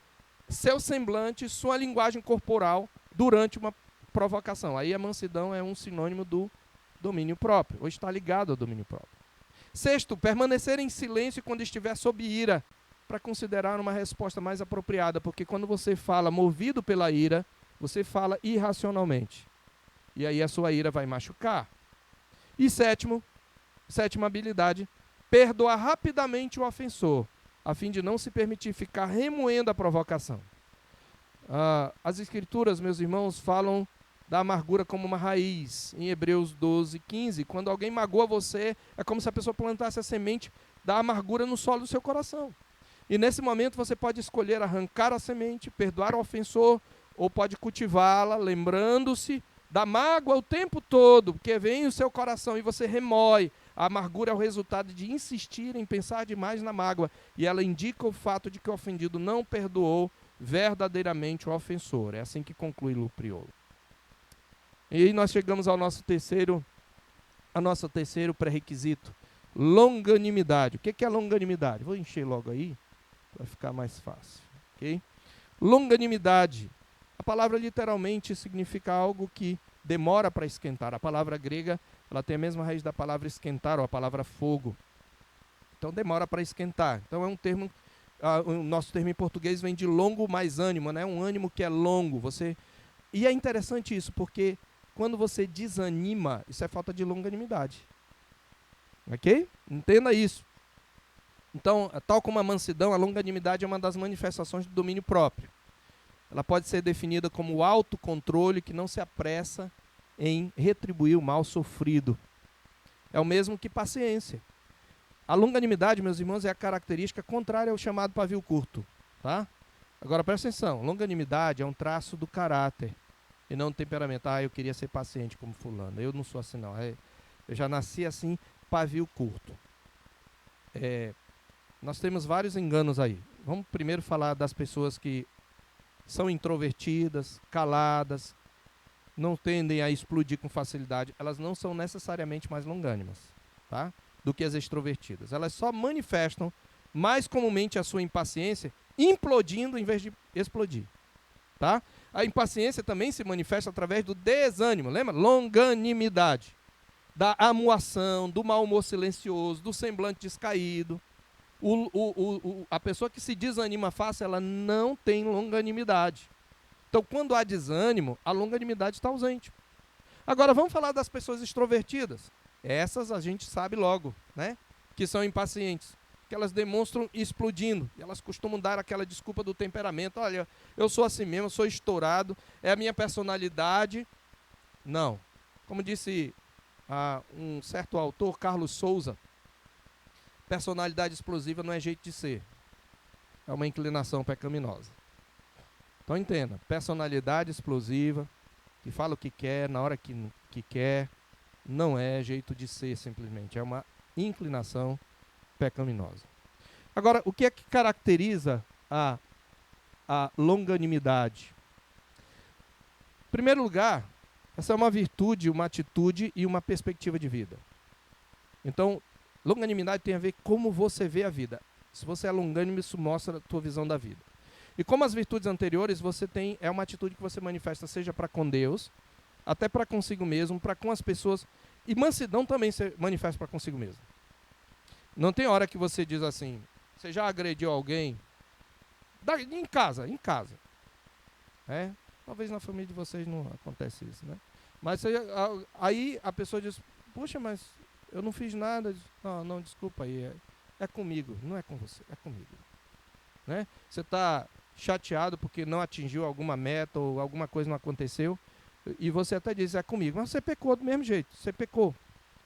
seu semblante, sua linguagem corporal durante uma provocação. Aí a mansidão é um sinônimo do domínio próprio, ou está ligado ao domínio próprio. Sexto, permanecer em silêncio quando estiver sob ira, para considerar uma resposta mais apropriada, porque quando você fala movido pela ira, você fala irracionalmente. E aí a sua ira vai machucar. E sétima habilidade, perdoar rapidamente o ofensor, a fim de não se permitir ficar remoendo a provocação. As escrituras, meus irmãos, falam da amargura como uma raiz. Em Hebreus 12:15, quando alguém magoa você, é como se a pessoa plantasse a semente da amargura no solo do seu coração. E nesse momento você pode escolher arrancar a semente, perdoar o ofensor, ou pode cultivá-la, lembrando-se da mágoa o tempo todo, porque vem o seu coração e você remói. A amargura é o resultado de insistir em pensar demais na mágoa, e ela indica o fato de que o ofendido não perdoou verdadeiramente o ofensor. É assim que conclui Lupriolo. E aí nós chegamos ao nosso terceiro pré-requisito, longanimidade. O que é longanimidade? Vou encher logo aí, para ficar mais fácil. Okay? Longanimidade. A palavra literalmente significa algo que demora para esquentar. A palavra grega, ela tem a mesma raiz da palavra esquentar, ou a palavra fogo. Então demora para esquentar. Então é um termo, o nosso termo em português vem de longo mais ânimo, né? Um ânimo que é longo. E é interessante isso, porque quando você desanima, isso é falta de longanimidade. Ok? Entenda isso. Então, tal como a mansidão, a longanimidade é uma das manifestações do domínio próprio. Ela pode ser definida como o autocontrole que não se apressa em retribuir o mal sofrido. É o mesmo que paciência. A longanimidade, meus irmãos, é a característica contrária ao chamado pavio curto. Tá? Agora, presta atenção. Longanimidade é um traço do caráter e não do temperamento. Eu queria ser paciente como fulano. Eu não sou assim, não. Eu já nasci assim, pavio curto. Nós temos vários enganos aí. Vamos primeiro falar das pessoas que são introvertidas, caladas, não tendem a explodir com facilidade. Elas não são necessariamente mais longânimas, tá? Do que as extrovertidas. Elas só manifestam mais comumente a sua impaciência implodindo em vez de explodir. Tá? A impaciência também se manifesta através do desânimo. Lembra? Longanimidade. Da amuação, do mau humor silencioso, do semblante descaído. A pessoa que se desanima fácil, ela não tem longanimidade. Então, quando há desânimo, a longanimidade está ausente. Agora, vamos falar das pessoas extrovertidas. Essas a gente sabe logo, né? Que são impacientes. Que elas demonstram explodindo. E elas costumam dar aquela desculpa do temperamento. Olha, eu sou assim mesmo, eu sou estourado, é a minha personalidade. Não. Como disse um certo autor, Carlos Souza, personalidade explosiva não é jeito de ser. É uma inclinação pecaminosa. Então entenda, personalidade explosiva, que fala o que quer, na hora que quer, não é jeito de ser simplesmente. É uma inclinação pecaminosa. Agora, o que é que caracteriza a longanimidade? Em primeiro lugar, essa é uma virtude, uma atitude e uma perspectiva de vida. Então, longanimidade tem a ver com como você vê a vida. Se você é longânimo, isso mostra a tua visão da vida. E como as virtudes anteriores, é uma atitude que você manifesta, seja para com Deus, até para consigo mesmo, para com as pessoas. E mansidão também se manifesta para consigo mesmo. Não tem hora que você diz assim, você já agrediu alguém? Em casa. Talvez na família de vocês não acontece isso, né? Mas aí a pessoa diz, puxa, mas eu não fiz nada. Não, desculpa aí, é comigo, não é com você, é comigo. Né? Você está chateado porque não atingiu alguma meta ou alguma coisa não aconteceu, e você até diz, é comigo, mas você pecou do mesmo jeito, você pecou,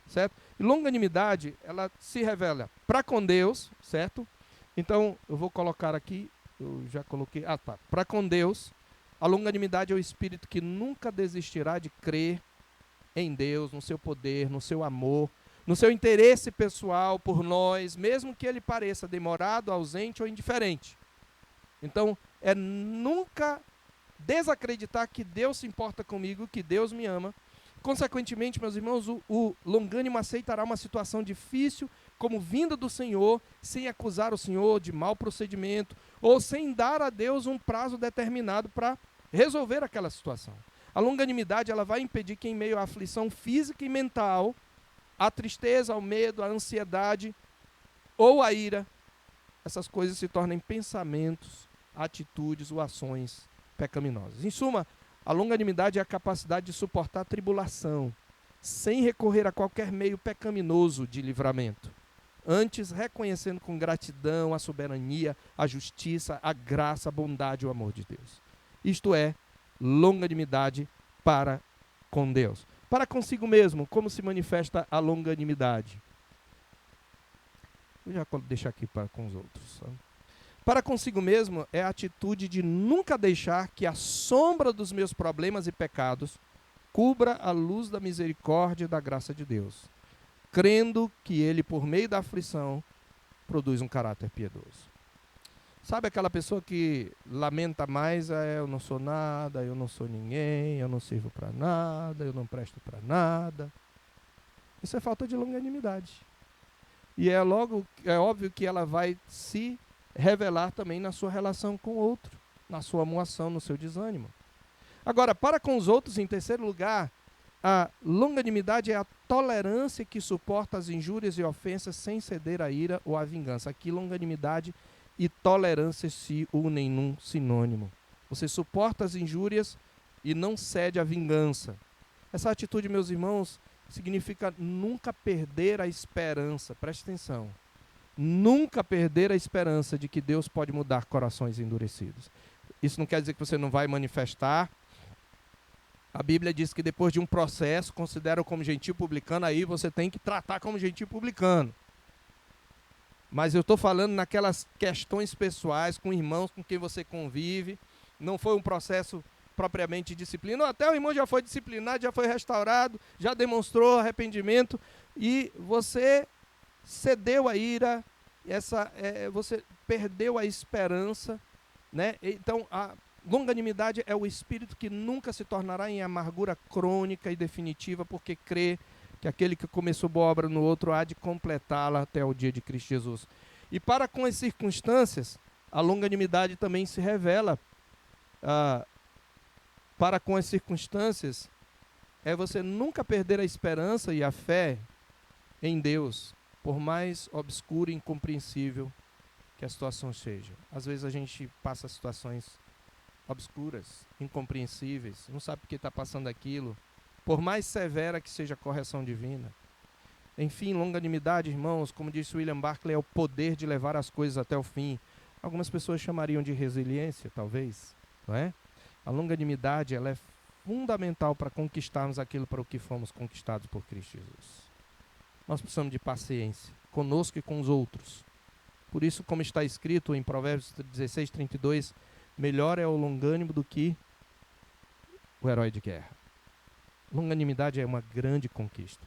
certo? E longanimidade, ela se revela para com Deus, certo? Então, eu vou colocar aqui, eu já coloquei, tá. Para com Deus, a longanimidade é o espírito que nunca desistirá de crer em Deus, no seu poder, no seu amor, no seu interesse pessoal por nós, mesmo que ele pareça demorado, ausente ou indiferente. Então, é nunca desacreditar que Deus se importa comigo, que Deus me ama. Consequentemente, meus irmãos, o longânimo aceitará uma situação difícil como vinda do Senhor, sem acusar o Senhor de mau procedimento, ou sem dar a Deus um prazo determinado para resolver aquela situação. A longanimidade, ela vai impedir que, em meio à aflição física e mental, a tristeza, o medo, a ansiedade ou a ira, essas coisas se tornem pensamentos, atitudes ou ações pecaminosas. Em suma, a longanimidade é a capacidade de suportar a tribulação, sem recorrer a qualquer meio pecaminoso de livramento. Antes, reconhecendo com gratidão a soberania, a justiça, a graça, a bondade e o amor de Deus. Isto é longanimidade para com Deus. Para consigo mesmo, como se manifesta a longanimidade? Vou já deixar aqui para com os outros. Para consigo mesmo é a atitude de nunca deixar que a sombra dos meus problemas e pecados cubra a luz da misericórdia e da graça de Deus, crendo que Ele, por meio da aflição, produz um caráter piedoso. Sabe aquela pessoa que lamenta mais, eu não sou nada, eu não sou ninguém, eu não sirvo para nada, eu não presto para nada. Isso é falta de longanimidade. E é óbvio que ela vai se revelar também na sua relação com o outro, na sua amuação, no seu desânimo. Agora, para com os outros, em terceiro lugar, a longanimidade é a tolerância que suporta as injúrias e ofensas sem ceder à ira ou à vingança. Aqui, longanimidade e tolerância se unem num sinônimo. Você suporta as injúrias e não cede à vingança. Essa atitude, meus irmãos, significa nunca perder a esperança. Preste atenção. Nunca perder a esperança de que Deus pode mudar corações endurecidos. Isso não quer dizer que você não vai manifestar. A Bíblia diz que depois de um processo, considera como gentil publicano, aí você tem que tratar como gentil publicano. Mas eu estou falando naquelas questões pessoais, com irmãos com quem você convive. Não foi um processo propriamente de disciplina. Até o irmão já foi disciplinado, já foi restaurado, já demonstrou arrependimento. E você cedeu à ira, você perdeu a esperança, né? Então, a longanimidade é o espírito que nunca se tornará em amargura crônica e definitiva, porque crê que aquele que começou boa obra no outro há de completá-la até o dia de Cristo Jesus. E para com as circunstâncias, a longanimidade também se revela. Para com as circunstâncias, é você nunca perder a esperança e a fé em Deus, por mais obscura e incompreensível que a situação seja. Às vezes a gente passa situações obscuras, incompreensíveis, não sabe por que está passando aquilo, por mais severa que seja a correção divina. Enfim, longanimidade, irmãos, como disse William Barclay, é o poder de levar as coisas até o fim. Algumas pessoas chamariam de resiliência, talvez, não é? A longanimidade, ela é fundamental para conquistarmos aquilo para o que fomos conquistados por Cristo Jesus. Nós precisamos de paciência, conosco e com os outros. Por isso, como está escrito em Provérbios 16, 32, melhor é o longânimo do que o herói de guerra. Longanimidade é uma grande conquista.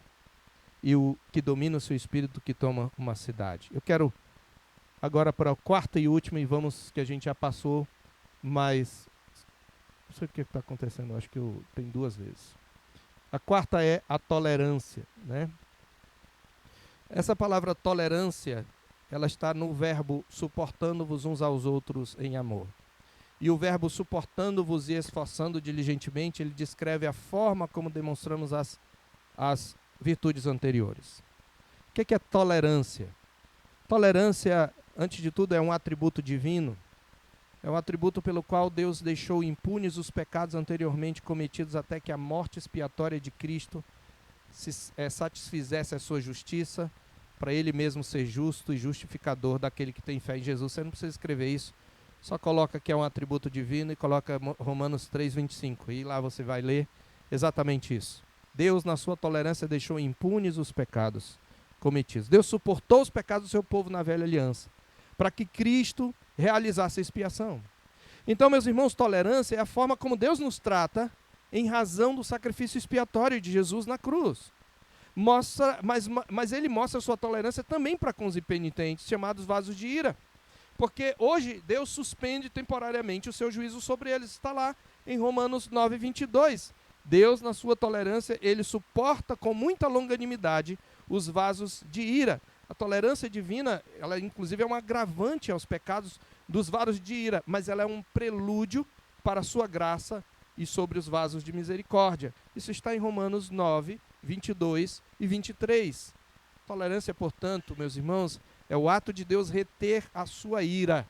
E o que domina o seu espírito que toma uma cidade. Eu quero agora para a quarta e última, e vamos, que a gente já passou, mas não sei o que está acontecendo, acho que tem duas vezes. A quarta é a tolerância, né? Essa palavra tolerância, ela está no verbo suportando-vos uns aos outros em amor. E o verbo suportando-vos e esforçando diligentemente, ele descreve a forma como demonstramos as virtudes anteriores. O que é tolerância? Tolerância, antes de tudo, é um atributo divino. É um atributo pelo qual Deus deixou impunes os pecados anteriormente cometidos até que a morte expiatória de Cristo satisfizesse a sua justiça, para Ele mesmo ser justo e justificador daquele que tem fé em Jesus. Você não precisa escrever isso, só coloca que é um atributo divino e coloca Romanos 3:25, e lá você vai ler exatamente isso. Deus, na sua tolerância, deixou impunes os pecados cometidos. Deus suportou os pecados do seu povo na velha aliança, para que Cristo realizasse a expiação. Então, meus irmãos, tolerância é a forma como Deus nos trata em razão do sacrifício expiatório de Jesus na cruz. Mas Ele mostra a sua tolerância também para com os impenitentes, chamados vasos de ira. Porque hoje Deus suspende temporariamente o seu juízo sobre eles. Está lá em Romanos 9:22. Deus, na sua tolerância, ele suporta com muita longanimidade os vasos de ira. A tolerância divina, ela inclusive é um agravante aos pecados dos vasos de ira, mas ela é um prelúdio para a sua graça e sobre os vasos de misericórdia. Isso está em Romanos 9:22 e 23. Tolerância, portanto, meus irmãos, é o ato de Deus reter a sua ira,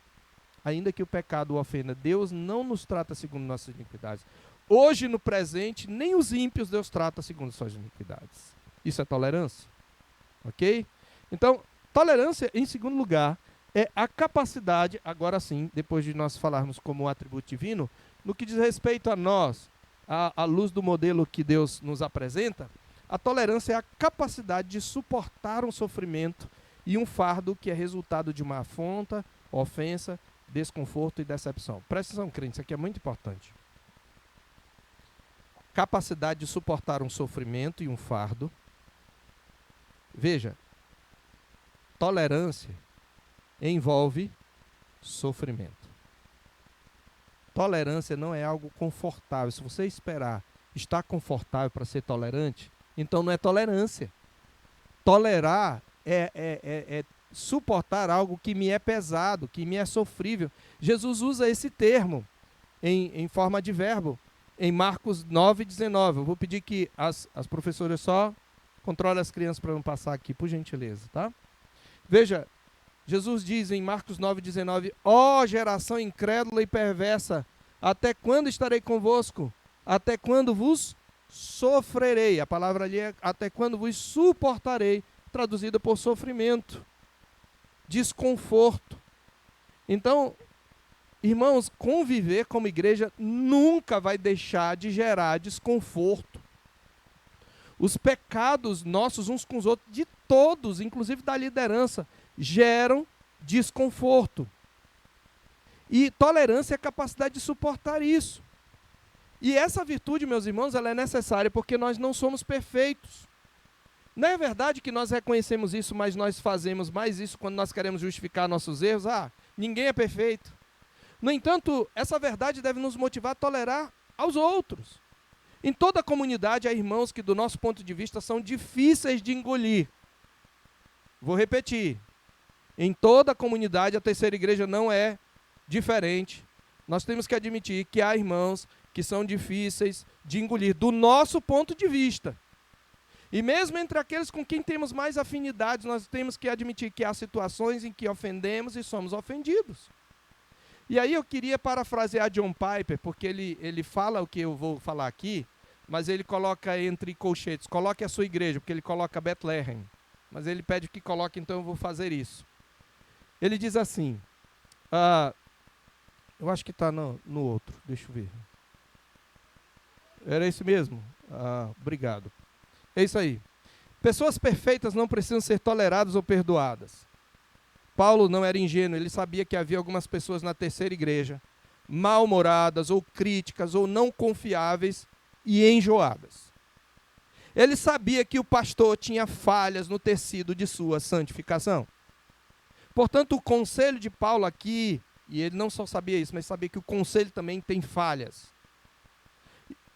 ainda que o pecado o ofenda. Deus não nos trata segundo nossas iniquidades. Hoje, no presente, nem os ímpios Deus trata segundo suas iniquidades. Isso é tolerância. Ok? Então, tolerância, em segundo lugar, é a capacidade, agora sim, depois de nós falarmos como um atributo divino, no que diz respeito a nós, à luz do modelo que Deus nos apresenta, a tolerância é a capacidade de suportar um sofrimento e um fardo que é resultado de uma afronta, ofensa, desconforto e decepção. Presta atenção, crente, isso aqui é muito importante. Capacidade de suportar um sofrimento e um fardo. Veja, tolerância envolve sofrimento. Tolerância não é algo confortável. Se você esperar estar confortável para ser tolerante, então não é tolerância. Tolerar é suportar algo que me é pesado, que me é sofrível. Jesus usa esse termo em forma de verbo em Marcos 9:19. Eu vou pedir que as professoras só controlem as crianças para não passar aqui, por gentileza, tá? Veja, Jesus diz em Marcos 9:19, ó geração incrédula e perversa, até quando estarei convosco? Até quando vos sofrerei? A palavra ali é até quando vos suportarei, traduzida por sofrimento, desconforto. Então, irmãos, conviver como igreja nunca vai deixar de gerar desconforto. Os pecados nossos uns com os outros, de todos, inclusive da liderança, geram desconforto. E tolerância é a capacidade de suportar isso. E essa virtude, meus irmãos, ela é necessária porque nós não somos perfeitos. Não é verdade que nós reconhecemos isso, mas nós fazemos mais isso quando nós queremos justificar nossos erros? Ninguém é perfeito. No entanto, essa verdade deve nos motivar a tolerar aos outros. Em toda a comunidade há irmãos que, do nosso ponto de vista, são difíceis de engolir. Vou repetir. Em toda a comunidade, a terceira igreja não é diferente. Nós temos que admitir que há irmãos que são difíceis de engolir, do nosso ponto de vista. E mesmo entre aqueles com quem temos mais afinidades, nós temos que admitir que há situações em que ofendemos e somos ofendidos. E aí eu queria parafrasear John Piper, porque ele fala o que eu vou falar aqui, mas ele coloca entre colchetes, coloque a sua igreja, porque ele coloca Bethlehem. Mas ele pede que coloque, então eu vou fazer isso. Ele diz assim, eu acho que está no outro, deixa eu ver. Era isso mesmo? Obrigado. É isso aí. Pessoas perfeitas não precisam ser toleradas ou perdoadas. Paulo não era ingênuo, ele sabia que havia algumas pessoas na terceira igreja, mal-humoradas, ou críticas, ou não confiáveis e enjoadas. Ele sabia que o pastor tinha falhas no tecido de sua santificação. Portanto, o conselho de Paulo aqui, e ele não só sabia isso, mas sabia que o conselho também tem falhas.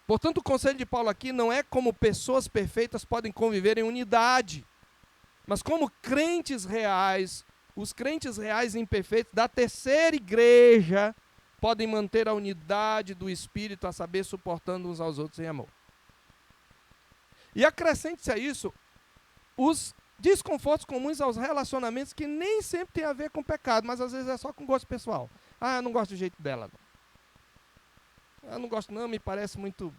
Portanto, o conselho de Paulo aqui não é como pessoas perfeitas podem conviver em unidade, mas como crentes reais, os crentes reais e imperfeitos da terceira igreja podem manter a unidade do Espírito, a saber, suportando uns aos outros em amor. E acrescente-se a isso os desconfortos comuns aos relacionamentos que nem sempre tem a ver com pecado, mas às vezes é só com gosto pessoal. Eu não gosto do jeito dela. Eu não gosto não, me parece muito,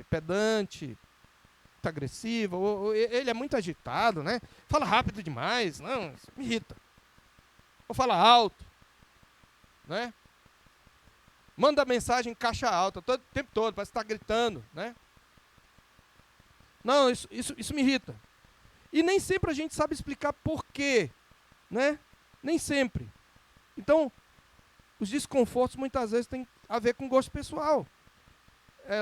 pedante, muito agressivo, ou ele é muito agitado, né? Fala rápido demais, não, isso me irrita. Ou fala alto, né? Manda mensagem em caixa alta, todo o tempo todo, parece que está gritando, né? Não, isso me irrita. E nem sempre a gente sabe explicar por quê, né? Nem sempre. Então, os desconfortos muitas vezes têm a ver com gosto pessoal.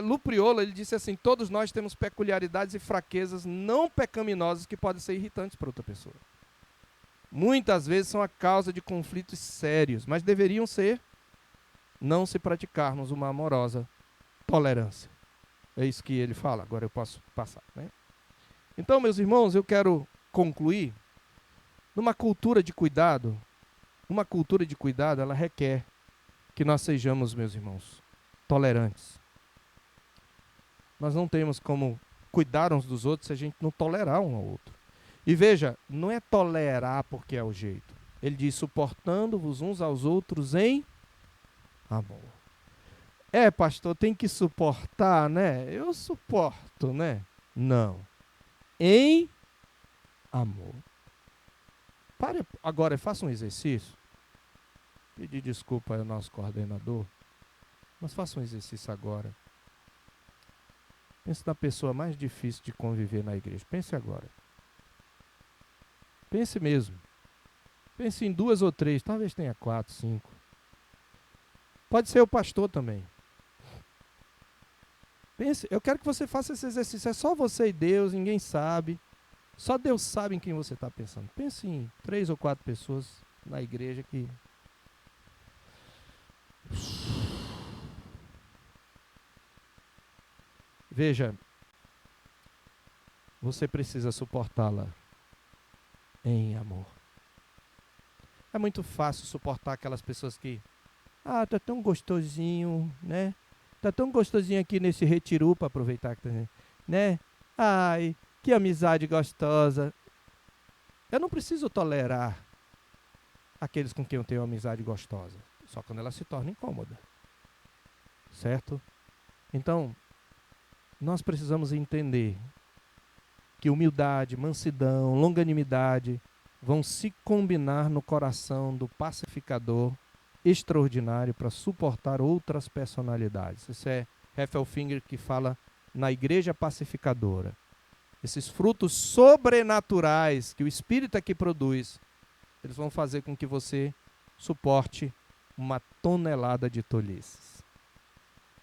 Lu Priolo, ele disse assim, todos nós temos peculiaridades e fraquezas não pecaminosas que podem ser irritantes para outra pessoa. muitas vezes são a causa de conflitos sérios, mas deveriam ser, não se praticarmos uma amorosa tolerância. É isso que ele fala, agora eu posso passar, né? Então, meus irmãos, eu quero concluir. Numa cultura de cuidado, ela requer que nós sejamos, meus irmãos, tolerantes. Nós não temos como cuidar uns dos outros se a gente não tolerar um ao outro. E veja, não é tolerar porque é o jeito. Ele diz, suportando-vos uns aos outros em amor. Pastor, tem que suportar, né? Eu suporto, né? Não. Em amor. Pare agora e faça um exercício. Pedir desculpa ao nosso coordenador, mas faça um exercício agora. Pense na pessoa mais difícil de conviver na igreja. Pense agora. Pense mesmo. Pense em 2 ou 3, talvez tenha 4, 5. Pode ser o pastor também. Pense, eu quero que você faça esse exercício. É só você e Deus, ninguém sabe. Só Deus sabe em quem você está pensando. Pense em 3 ou 4 pessoas na igreja que... Veja, você precisa suportá-la em amor. É muito fácil suportar aquelas pessoas que... tá tão gostosinho, né? Tá tão gostosinho aqui nesse Retiru, para aproveitar que tá, né? Ai, que amizade gostosa. Eu não preciso tolerar aqueles com quem eu tenho uma amizade gostosa, só quando ela se torna incômoda. Certo? Então, nós precisamos entender que humildade, mansidão, longanimidade vão se combinar no coração do pacificador extraordinário para suportar outras personalidades. Isso é Heffelfinger que fala na igreja pacificadora. Esses frutos sobrenaturais que o Espírito aqui produz, eles vão fazer com que você suporte uma tonelada de tolices.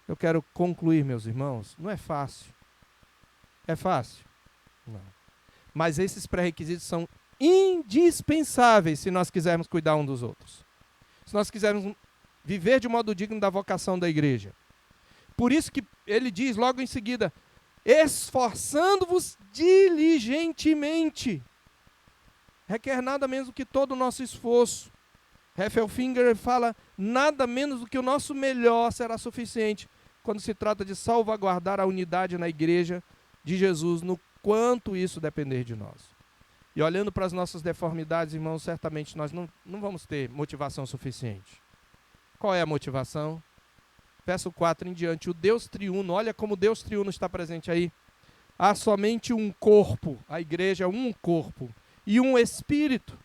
Eu quero concluir, meus irmãos, não é fácil. É fácil? Não. Mas esses pré-requisitos são indispensáveis se nós quisermos cuidar um dos outros. Se nós quisermos viver de modo digno da vocação da igreja. Por isso que ele diz logo em seguida, esforçando-vos diligentemente. Requer nada menos do que todo o nosso esforço. Heffelfinger fala, nada menos do que o nosso melhor será suficiente quando se trata de salvaguardar a unidade na igreja de Jesus, no quanto isso depender de nós. E olhando para as nossas deformidades, irmãos, certamente nós não vamos ter motivação suficiente. Qual é a motivação? Verso 4 em diante, o Deus triuno, olha como Deus triuno está presente aí. Há somente um corpo, a igreja é um corpo, e um espírito,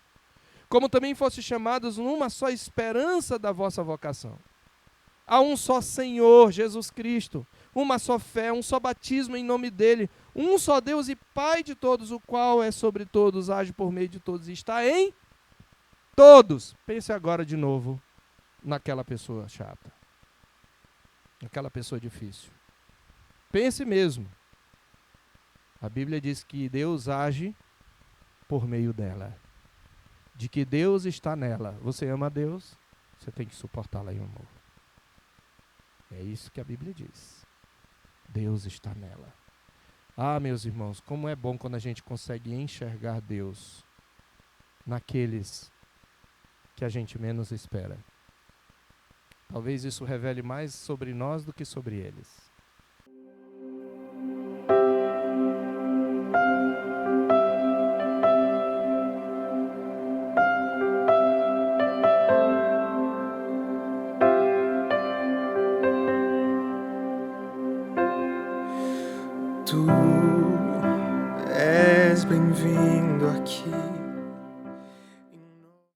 como também fossem chamados numa só esperança da vossa vocação. Há um só Senhor, Jesus Cristo, uma só fé, um só batismo em nome dele, um só Deus e Pai de todos, o qual é sobre todos, age por meio de todos e está em todos. Pense agora de novo naquela pessoa chata, naquela pessoa difícil. Pense mesmo. A Bíblia diz que Deus age por meio dela, de que Deus está nela. Você ama a Deus, você tem que suportá-la em amor. É isso que a Bíblia diz. Deus está nela. Meus irmãos, como é bom quando a gente consegue enxergar Deus naqueles que a gente menos espera. Talvez isso revele mais sobre nós do que sobre eles. Tu és bem-vindo aqui.